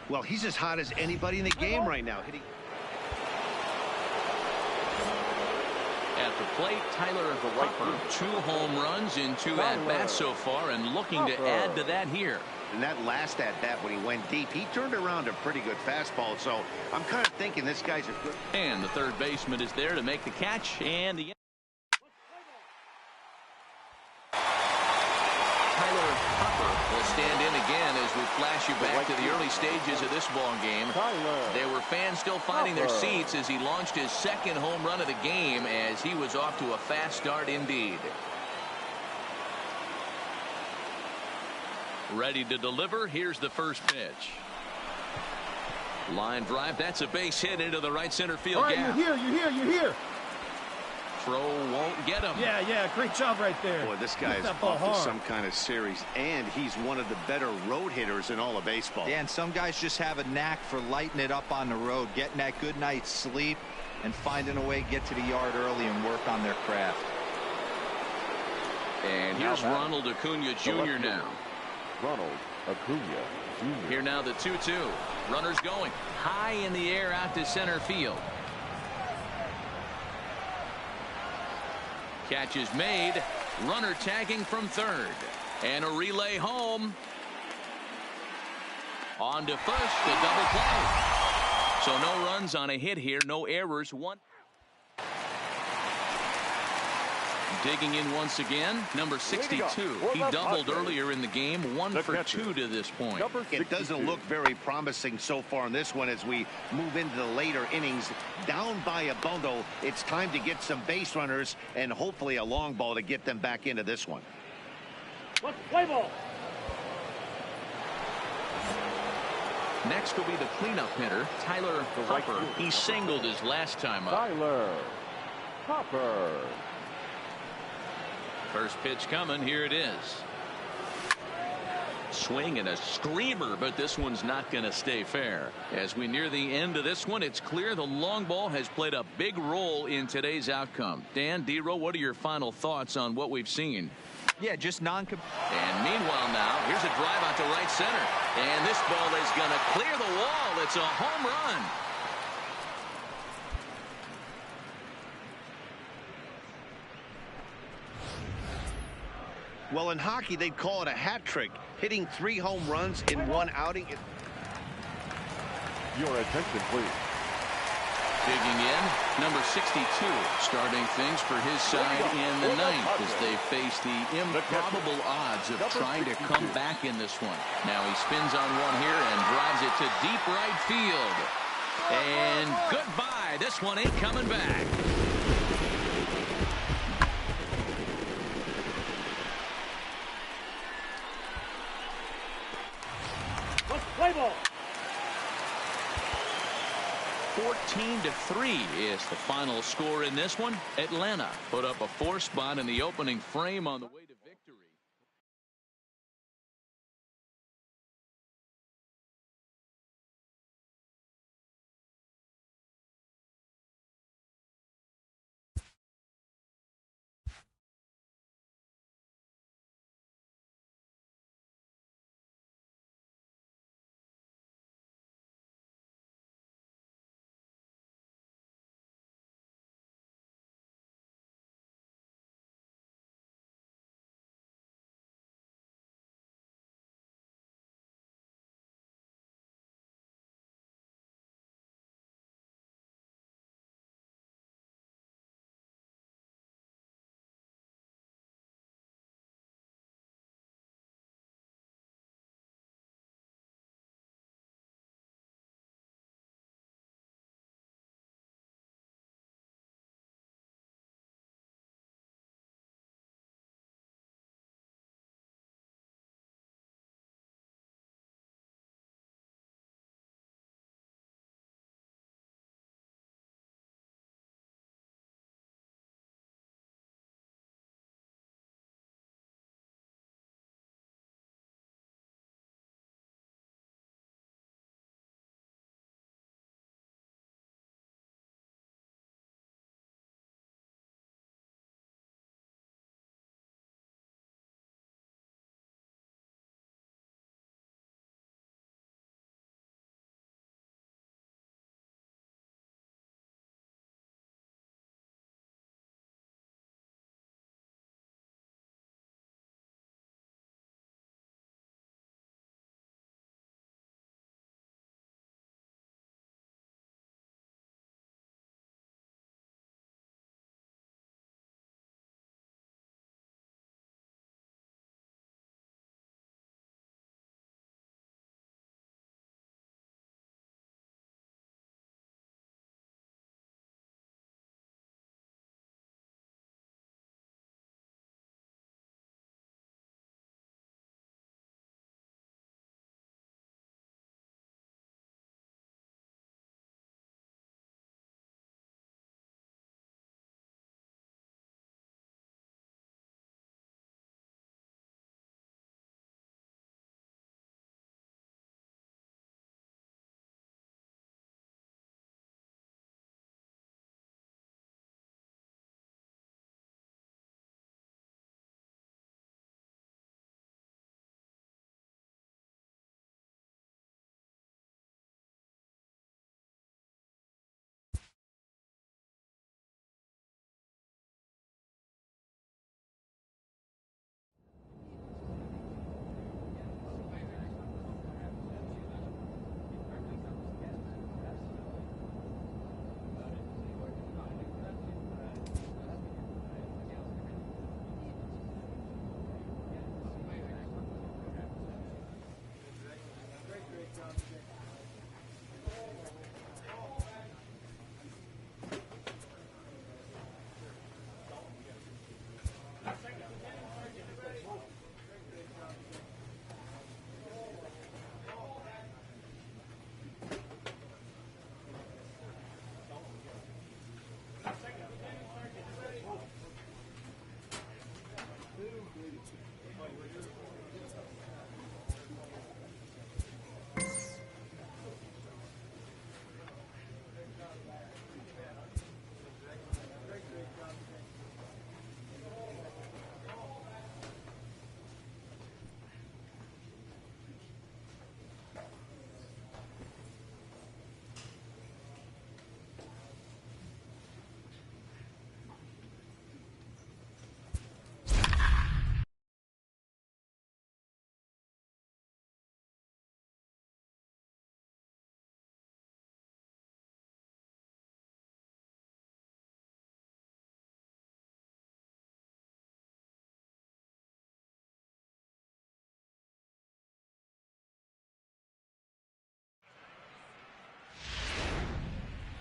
Well, he's as hot as anybody in the game right now. At the plate, Tyler Hopper, 2 home runs in 2 at-bats so far, and looking to add to that here. And that last at-bat when he went deep, he turned around a pretty good fastball. So I'm kind of thinking this guy's a good. And the third baseman is there to make the catch, and the Tyler Hopper will stand in again as we flash you back to the early stages of this ball game. There were fans still finding their seats as he launched his second home run of the game as he was off to a fast start indeed. Ready to deliver. Here's the first pitch. Line drive. That's a base hit into the right center field gap. You're here. Throw won't get him. Yeah, great job right there. Boy, this guy is off to some kind of series, and he's one of the better road hitters in all of baseball. Yeah, and some guys just have a knack for lighting it up on the road, getting that good night's sleep, and finding a way to get to the yard early and work on their craft. And here's Ronald Acuna Jr. now. Ronald Acuna Jr. Here now the 2-2. Runners going high in the air out to center field. Catch is made, Runner tagging from third. And a relay home. On to first, the double play. So no runs on a hit here, no errors. One. Digging in once again, number 62. He doubled earlier in the game, 1 for 2 to this point. It doesn't look very promising so far in this one as we move into the later innings. Down by a bundle, it's time to get some base runners and hopefully a long ball to get them back into this one. Let's play ball. Next will be the cleanup hitter, Tyler Hopper. He singled his last time up. Tyler Hopper. First pitch coming. Here it is. Swing and a screamer, but this one's not going to stay fair. As we near the end of this one, it's clear the long ball has played a big role in today's outcome. Dan, D-Row, what are your final thoughts on what we've seen? Yeah, just And meanwhile now, here's a drive out to right center. And this ball is going to clear the wall. It's a home run. Well, in hockey, they'd call it a hat trick. Hitting 3 home runs in one outing. Your attention, please. Digging in, number 62, starting things for his side in the ninth as they face the improbable odds of trying to come back in this one. Now he spins on one here and drives it to deep right field. And goodbye. This one ain't coming back. Let's play ball. 14-3 is the final score in this one. Atlanta put up a 4 spot in the opening frame on the way to victory.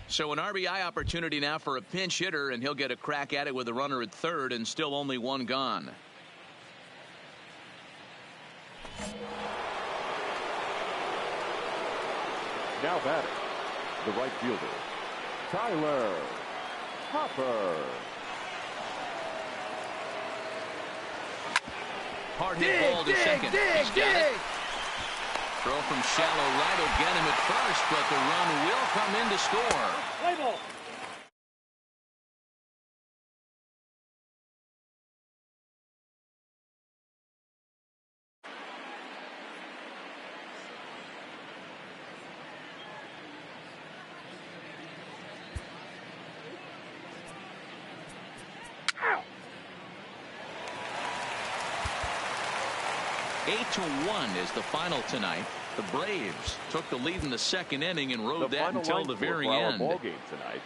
So an RBI opportunity now for a pinch hitter, and he'll get a crack at it with a runner at third and still only one gone. Now batting, the right fielder, Tyler Hopper. Hard hit ball to second. He's got it. Throw from shallow right will get him at first, but the run will come in to score. Play ball. Ow. 8-1 is the final tonight. The Braves took the lead in the second inning and rode that until the very end. Ball game tonight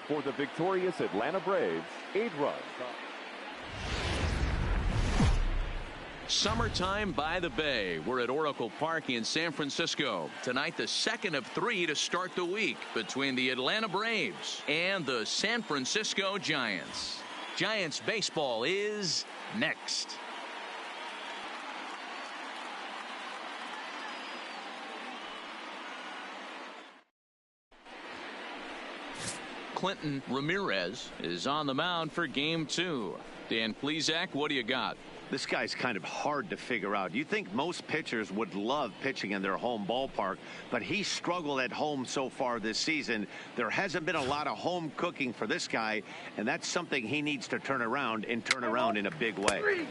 for the victorious Atlanta Braves, 8 runs. Summertime by the Bay. We're at Oracle Park in San Francisco. Tonight, the second of 3 to start the week between the Atlanta Braves and the San Francisco Giants. Giants baseball is next. Clinton Ramirez is on the mound for game 2. Dan Plesac, what do you got? This guy's kind of hard to figure out. You think most pitchers would love pitching in their home ballpark, but he struggled at home so far this season. There hasn't been a lot of home cooking for this guy, and that's something he needs to turn around in a big way.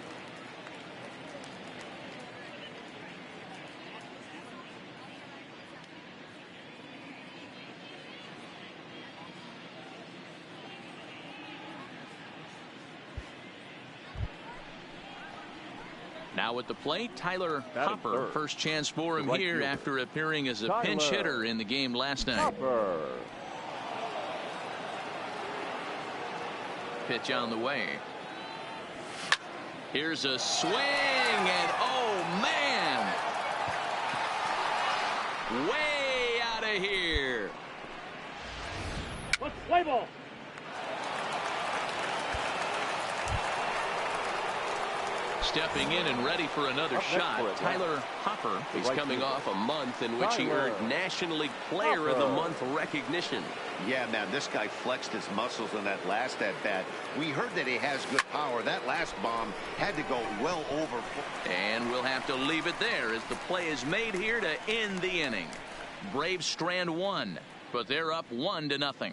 Now at the plate, Tyler Hopper. First chance for him here after appearing as a pinch hitter in the game last night. Hopper. Pitch on the way. Here's a swing, and oh man, way out of here. Let's play ball. Stepping in and ready for another shot, Tyler Hopper. He's coming off a month in which he earned National League Player of the Month recognition. Yeah, man, this guy flexed his muscles in that last at-bat. We heard that he has good power. That last bomb had to go well over. And we'll have to leave it there as the play is made here to end the inning. Braves strand 1, but they're up 1-0.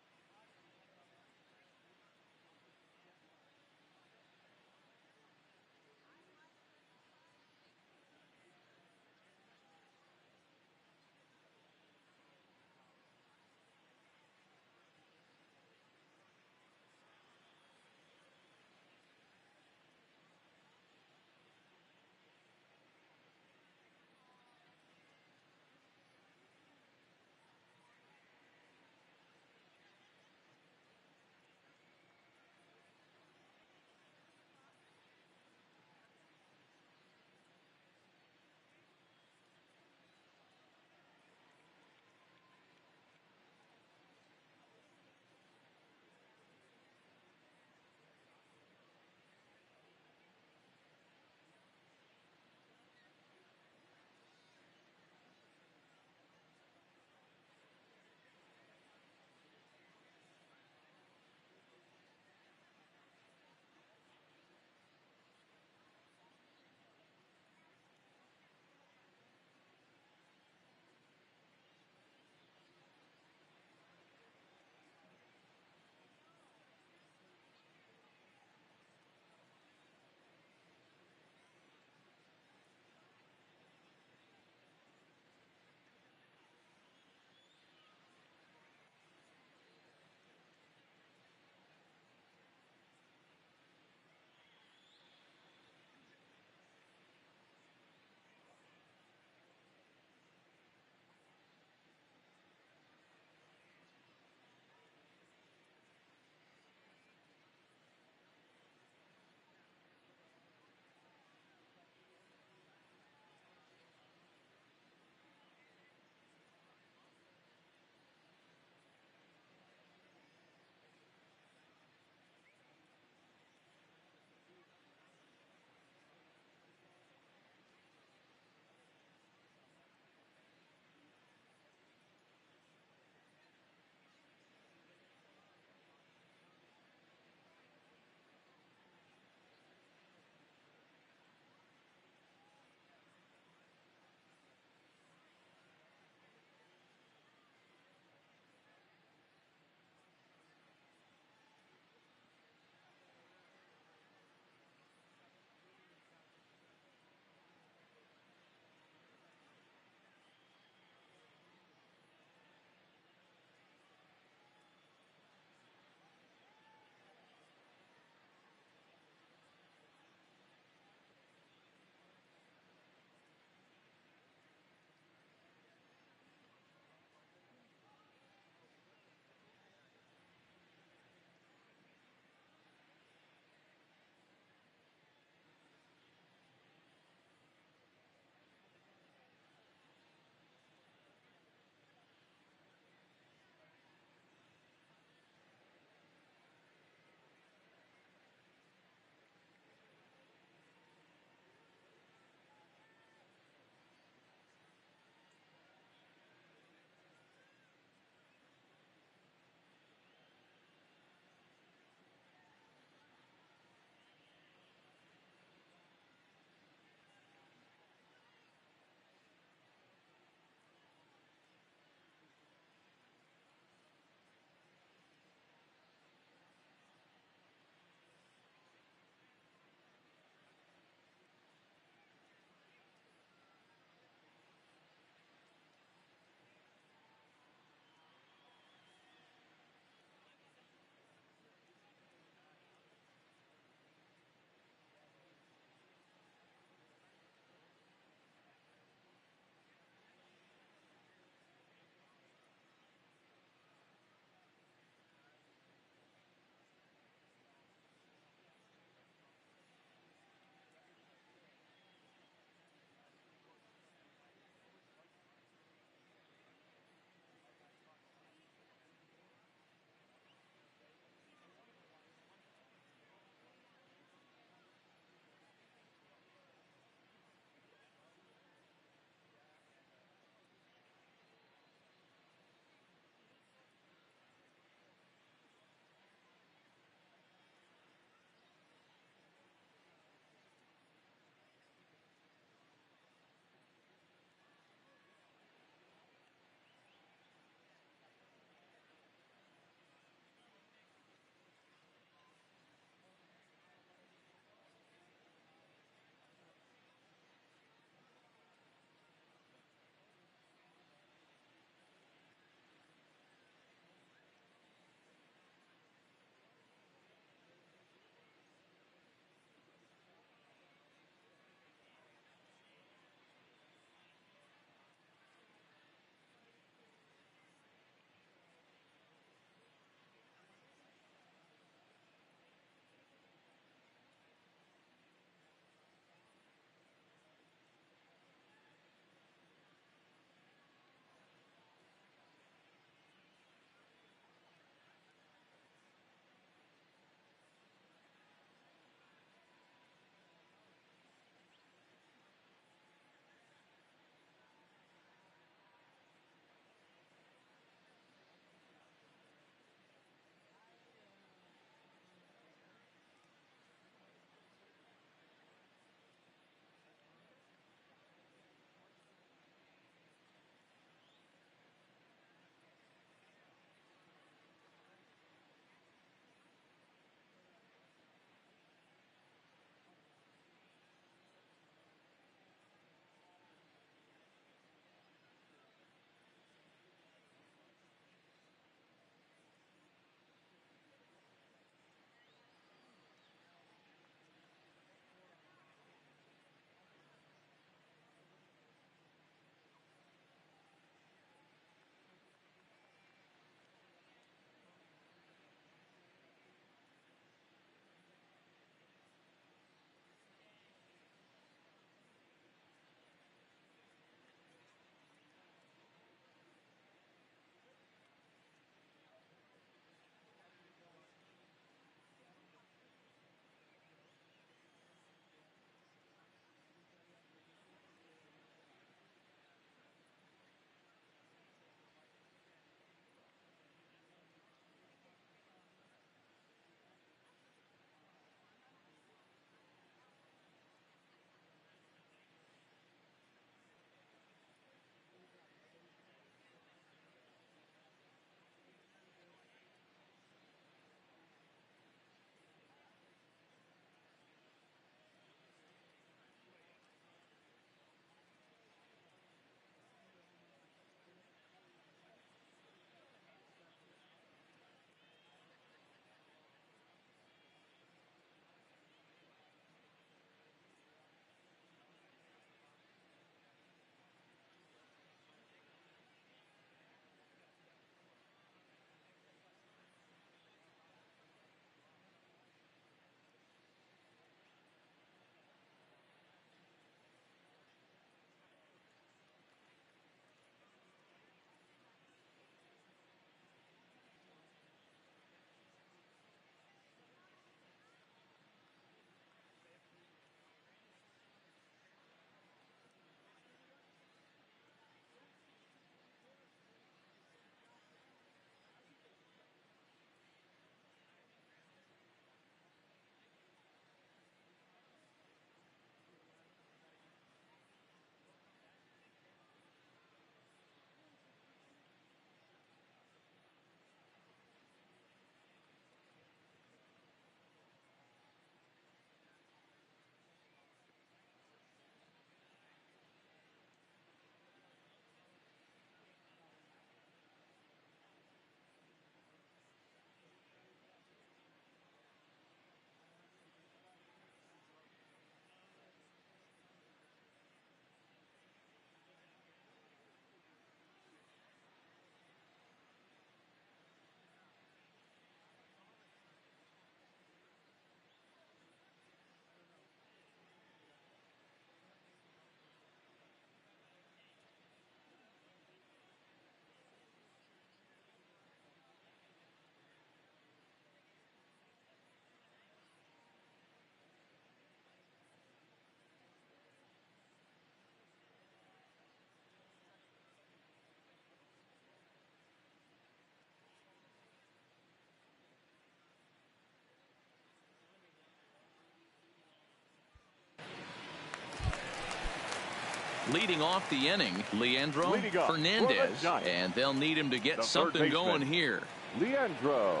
Leading off the inning, Leandro Fernandez, and they'll need him to get something going here. Leandro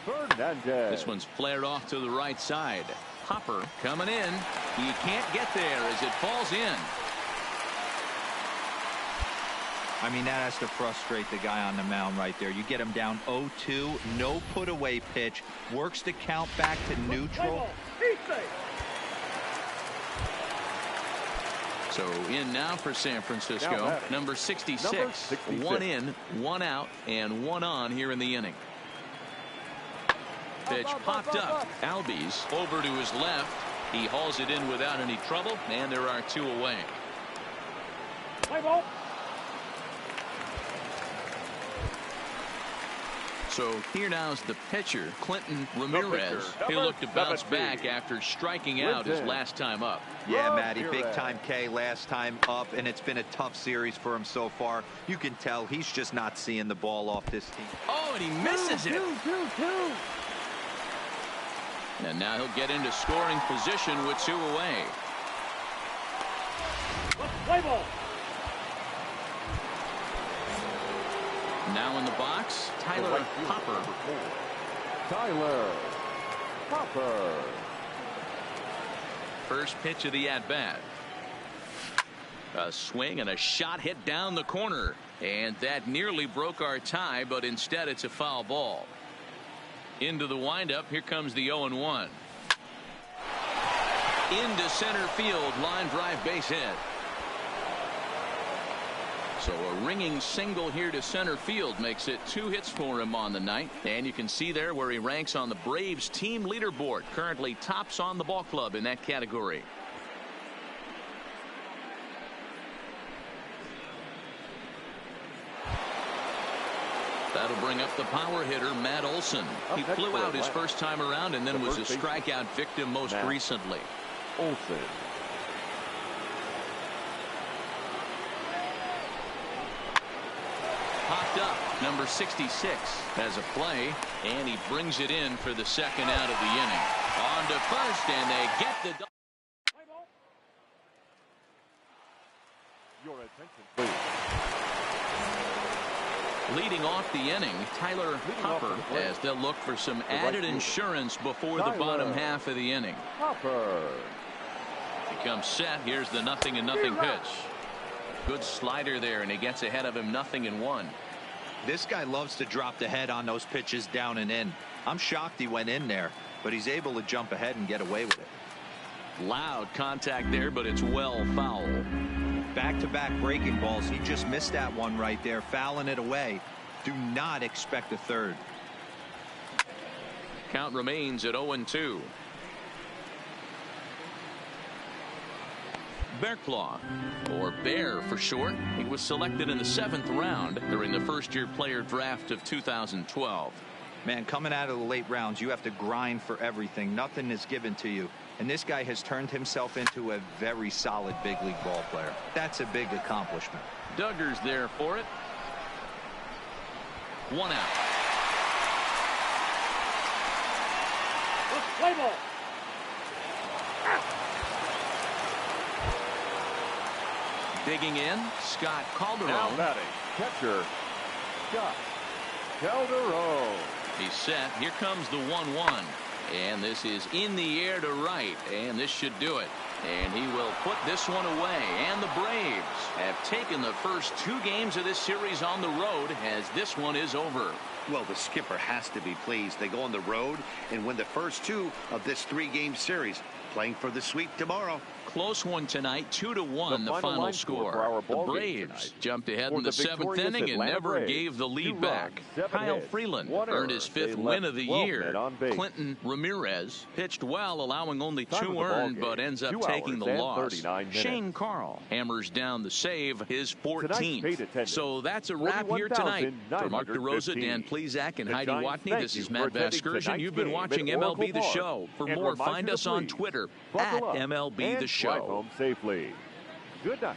Fernandez. This one's flared off to the right side. Hopper coming in. He can't get there as it falls in. I mean, that has to frustrate the guy on the mound right there. You get him down 0-2, no put away pitch, works the count back to neutral. So in now for San Francisco, number 66. 1 in, 1 out, and 1 on here in the inning. Pitch popped up. Albies over to his left. He hauls it in without any trouble, and there are 2 away. So here now is the pitcher, Clinton Ramirez. He'll look to bounce back after striking out his last time up. Yeah, Matty, big time K last time up, and it's been a tough series for him so far. You can tell he's just not seeing the ball off this team. Oh, and he misses it. And now he'll get into scoring position with 2 away. Play ball. Now in the box, Tyler Hopper. Tyler Hopper. First pitch of the at-bat. A swing and a shot hit down the corner. And that nearly broke our tie, but instead it's a foul ball. Into the windup. Here comes the 0-1. Into center field. Line drive base hit. So a ringing single here to center field makes it 2 hits for him on the night. And you can see there where he ranks on the Braves team leaderboard. Currently tops on the ball club in that category. That'll bring up the power hitter, Matt Olson. He flew out his first time around and then was a strikeout victim most recently. Olson. Popped up, number 66 has a play, and he brings it in for the second out of the inning. On to first, and they get the double. Your attention, please. Leading off the inning, Tyler Hopper, as they'll look for some added insurance before the bottom half of the inning. Hopper. He comes set. Here's the 0-0 pitch. Good slider there, and he gets ahead of him 0-1. This guy loves to drop the head on those pitches down and in. I'm shocked he went in there, but he's able to jump ahead and get away with it. Loud contact there, but it's well foul. Back-to-back breaking balls. He just missed that one right there, fouling it away. Do not expect a third. Count remains at 0-2. Bearclaw, or Bear for short. He was selected in the 7th round during the first-year player draft of 2012. Man, coming out of the late rounds, you have to grind for everything. Nothing is given to you. And this guy has turned himself into a very solid big league ball player. That's a big accomplishment. Duggar's there for it. 1 out. Play ball. Digging in, Scott Calderon. Now batting, catcher, Scott Calderon. He's set. Here comes the 1-1. And this is in the air to right. And this should do it. And he will put this one away. And the Braves have taken the first 2 games of this series on the road as this one is over. Well, the skipper has to be pleased. They go on the road and win the first 2 of this 3-game series, playing for the sweep tomorrow. Close one tonight, 2-1 the final score. The Braves jumped ahead in the 7th inning and never gave the lead back. Kyle Freeland earned his 5th win of the year. Clinton Ramirez pitched well, allowing only 2 earned, but ends up taking the loss. Shane Carl hammers down the save, his 14th. So that's a wrap here tonight. For Mark DeRosa, Dan Plezak, and Heidi Watney, this is Matt Vasgersian. You've been watching MLB The Show. For more, find us on Twitter at MLB The Show. Drive home safely. Good night.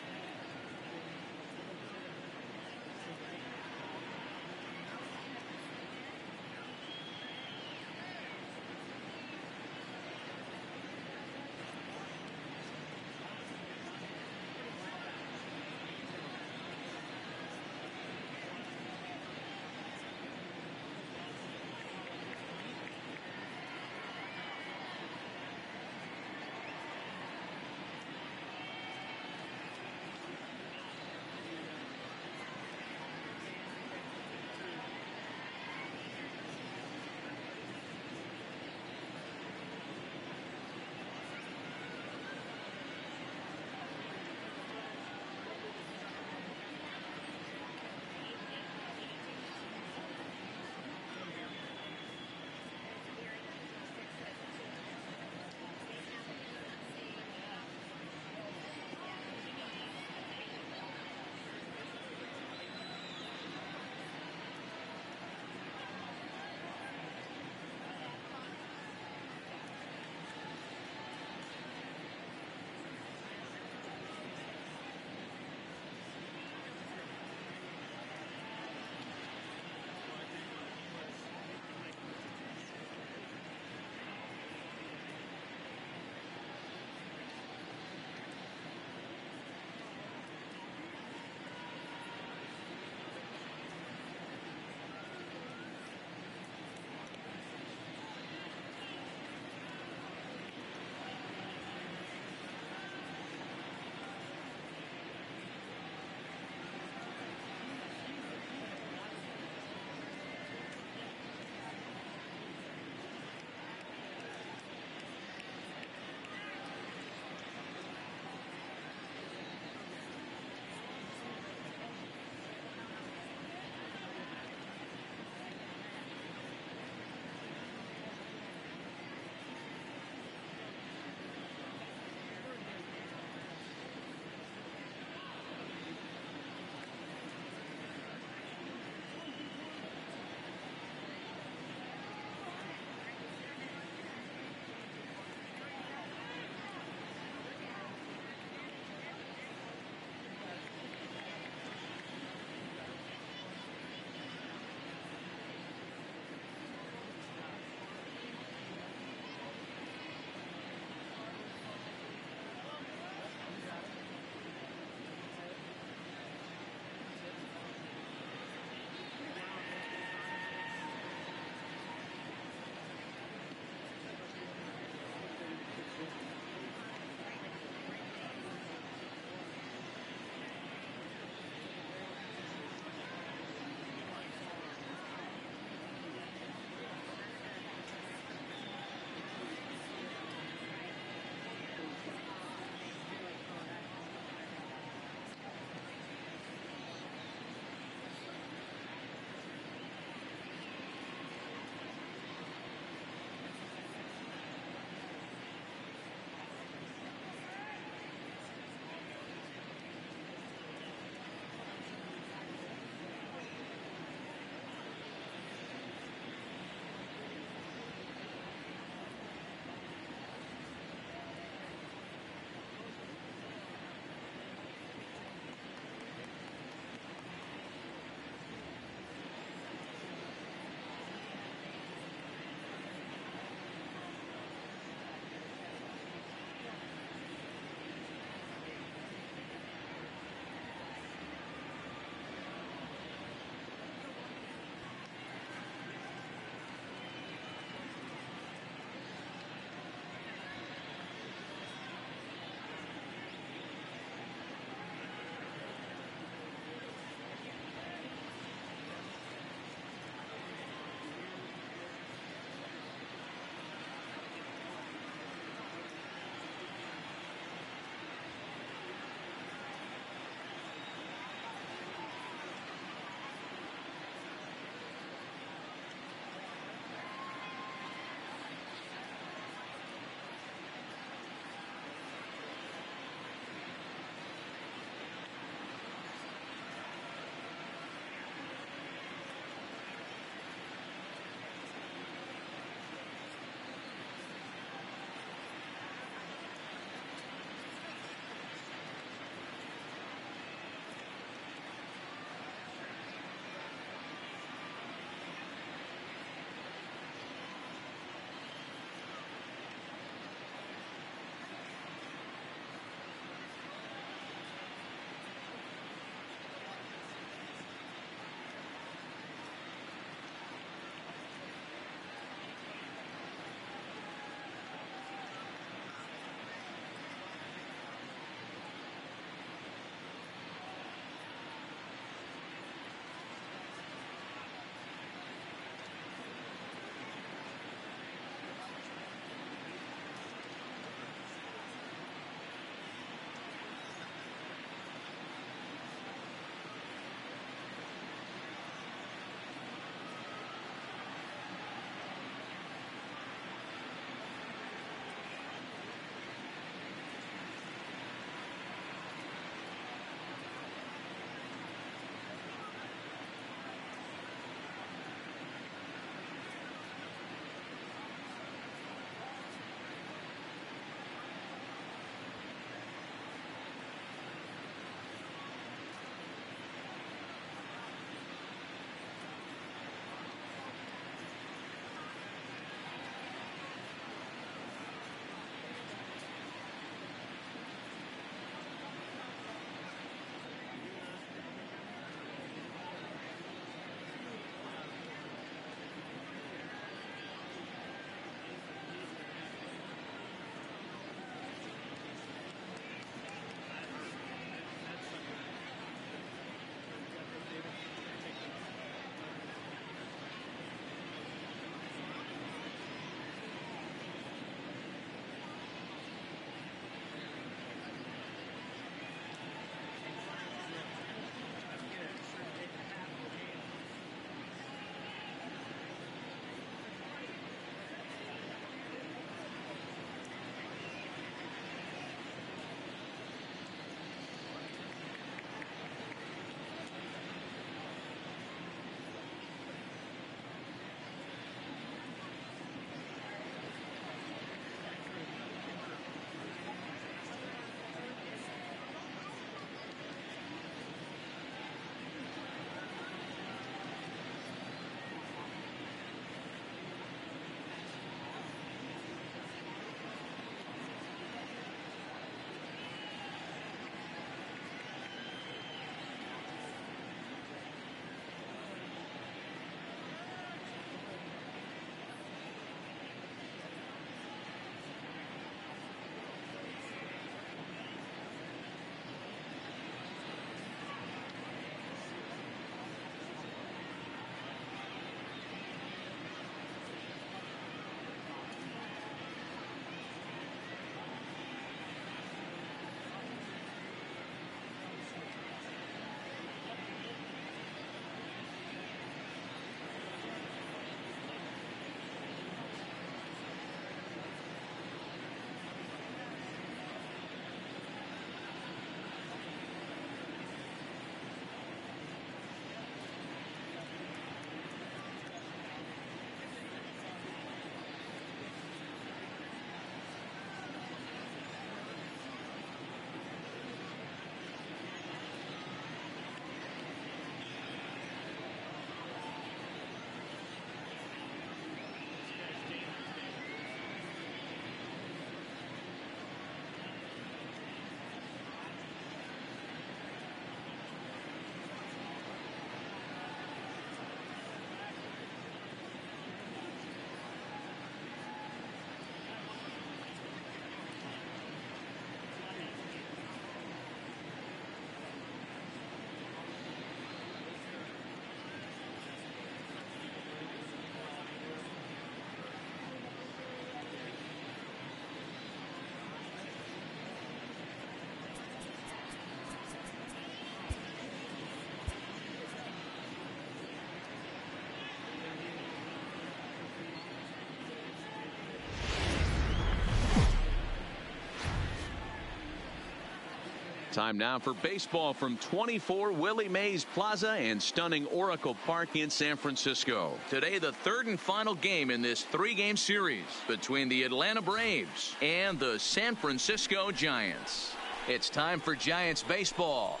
Time now for baseball from 24 Willie Mays Plaza and stunning Oracle Park in San Francisco. Today, the third and final game in this three-game series between the Atlanta Braves and the San Francisco Giants. It's time for Giants baseball.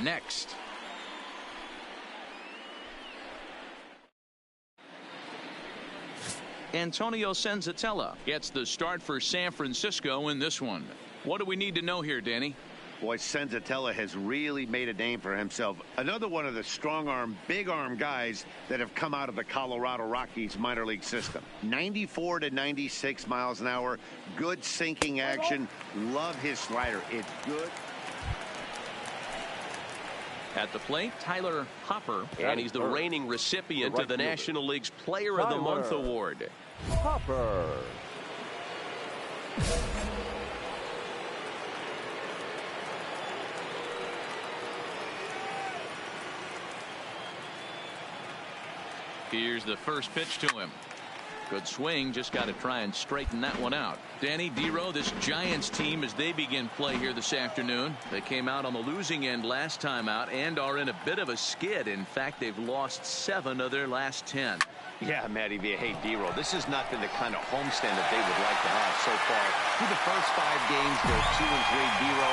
Next. Antonio Senzatella gets the start for San Francisco in this one. What do we need to know here, Danny? Boy, Senzatella has really made a name for himself. Another one of the strong-arm, big-arm guys that have come out of the Colorado Rockies minor league system. 94 to 96 miles an hour. Good sinking action. Love his slider. It's good. At the plate, Tyler Hopper, and he's the reigning recipient of the National League's Player of the Month award. Hopper. Here's the first pitch to him. Good swing, just got to try and straighten that one out. Danny Dero, this Giants team, as they begin play here this afternoon, they came out on the losing end last time out and are in a bit of a skid. In fact, they've lost 7 of their last 10. Yeah, Matty V. Hey, Dero, this has not been the kind of homestand that they would like to have so far. Through the first 5 games, they're 2-3. Dero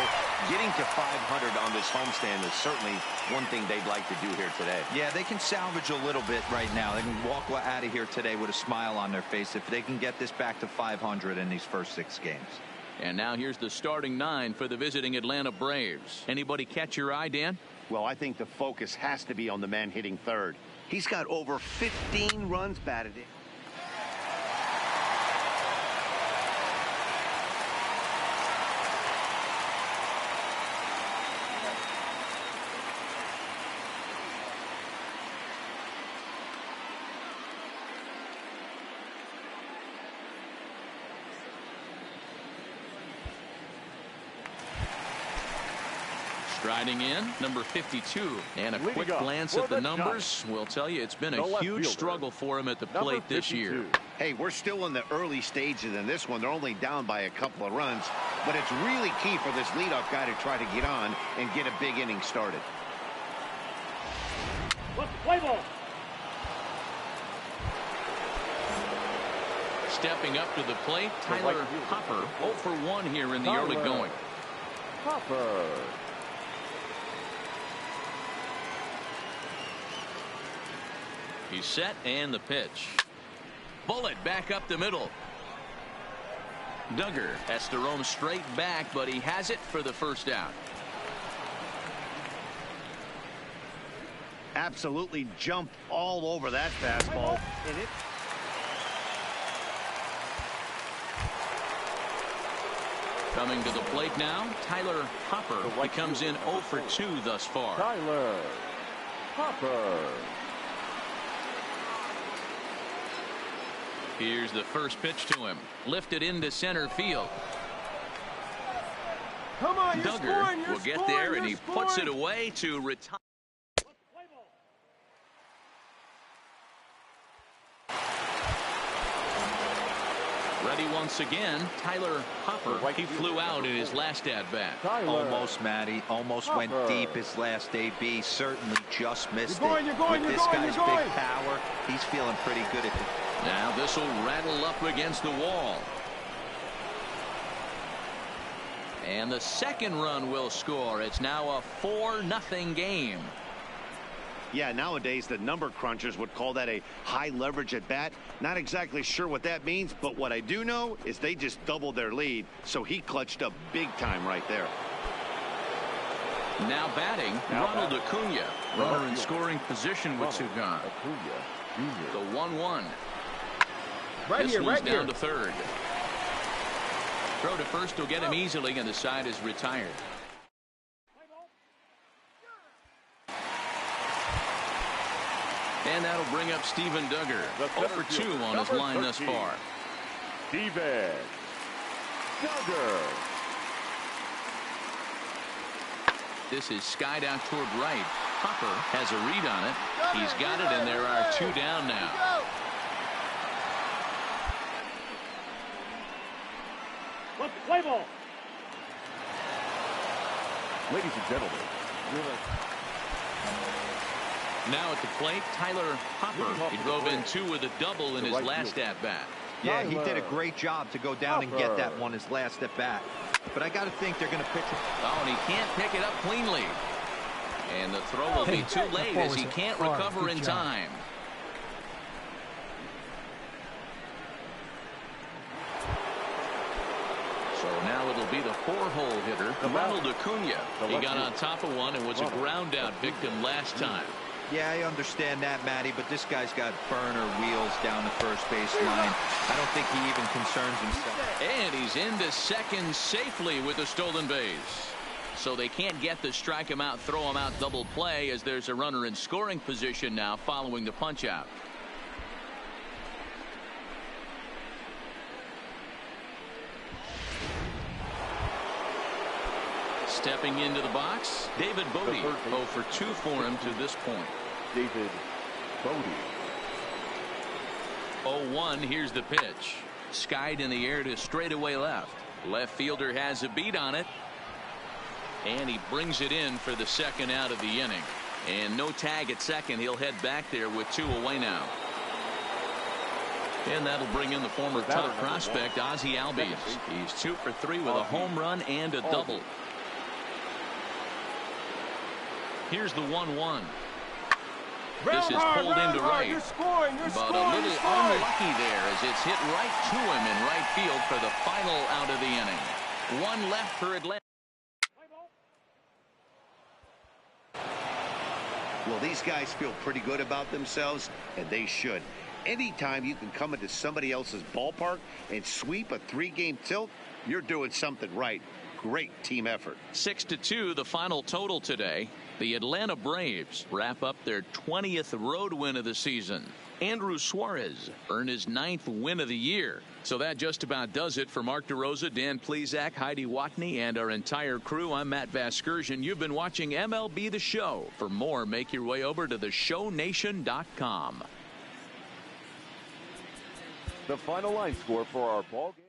getting to 500 on this homestand is certainly one thing they'd like to do here today. Yeah, they can salvage a little bit right now. They can walk out of here today with a smile on their face if they can get this back to 500 in these first 6 games. And now here's the starting 9 for the visiting Atlanta Braves. Anybody catch your eye, Dan? Well, I think the focus has to be on the man hitting third. He's got over 15 runs batted in. Striding in, number 52. And a quick glance at the numbers will tell you it's been a huge struggle for him at the plate this year. Hey, we're still in the early stages in this one. They're only down by a couple of runs, but it's really key for this leadoff guy to try to get on and get a big inning started. What's the play ball? Stepping up to the plate, Tyler Hopper, 0 for 1 here in the early going. Hopper. He's set, and the pitch. Bullet back up the middle. Duggar has to roam straight back, but he has it for the first out. Absolutely jumped all over that fastball. And it. Coming to the plate now, Tyler Hopper. He comes in 0 for 2 thus far. Tyler Hopper. Here's the first pitch to him. Lifted into center field. Come on, you're Duggar scoring, will get there, and he puts it away to retire. Ready once again, Tyler Hopper. He flew out in his last at-bat. Almost, Matty. Almost went deep his last AB. Certainly just missed You're going, With this guy's big power, he's feeling pretty good at it. Now this will rattle up against the wall. And the second run will score. It's now a 4-0 game. Yeah, nowadays the number crunchers would call that a high leverage at bat. Not exactly sure what that means, but what I do know is they just doubled their lead, so he clutched up big time right there. Now batting, Ronald Acuna. Runner in scoring position with 2 gone. The 1-1. This one's down to third. Throw to first will get him easily, and the side is retired. And that'll bring up Steven Duggar. 0 for 2 on his line thus far. Steven Duggar. This is skied out toward right. Hopper has a read on it. He's got it, and there are 2 down now. What's the play ball? Ladies and gentlemen, now at the plate, Tyler Hopper. He drove in 2 with a double in his last at-bat. Yeah, he did a great job to go down and get that one his last at bat. But I got to think they're going to pick it. Oh, and he can't pick it up cleanly. And the throw will be too late as he can't recover in time. So now it'll be the 4-hole hitter, Ronald Acuna. He got on top of one and was a ground-out victim last time. Yeah, I understand that, Matty, but this guy's got burner wheels down the first base line. I don't think he even concerns himself. And he's into second safely with a stolen base. So they can't get the strike him out, throw him out double play as there's a runner in scoring position now following the punch out. Stepping into the box, David Bodie. 0 for 2 for him to this point. David Bodie. 0-1, here's the pitch. Skied in the air to straightaway left. Left fielder has a beat on it. And he brings it in for the second out of the inning. And no tag at second. He'll head back there with 2 away now. And that'll bring in the former top prospect, Ozzie Albies. He's 2 for 3 with a home run and a double. Here's the 1-1. This is pulled into right. But a little unlucky there as it's hit right to him in right field for the final out of the inning. 1 left for Atlanta. Well, these guys feel pretty good about themselves, and they should. Anytime you can come into somebody else's ballpark and sweep a 3-game tilt, you're doing something right. Great team effort. 6-2, the final total today. The Atlanta Braves wrap up their 20th road win of the season. Andrew Suarez earned his 9th win of the year. So that just about does it for Mark DeRosa, Dan Plesac, Heidi Watney, and our entire crew. I'm Matt Vasgersian. You've been watching MLB The Show. For more, make your way over to theshownation.com. The final line score for our ball game.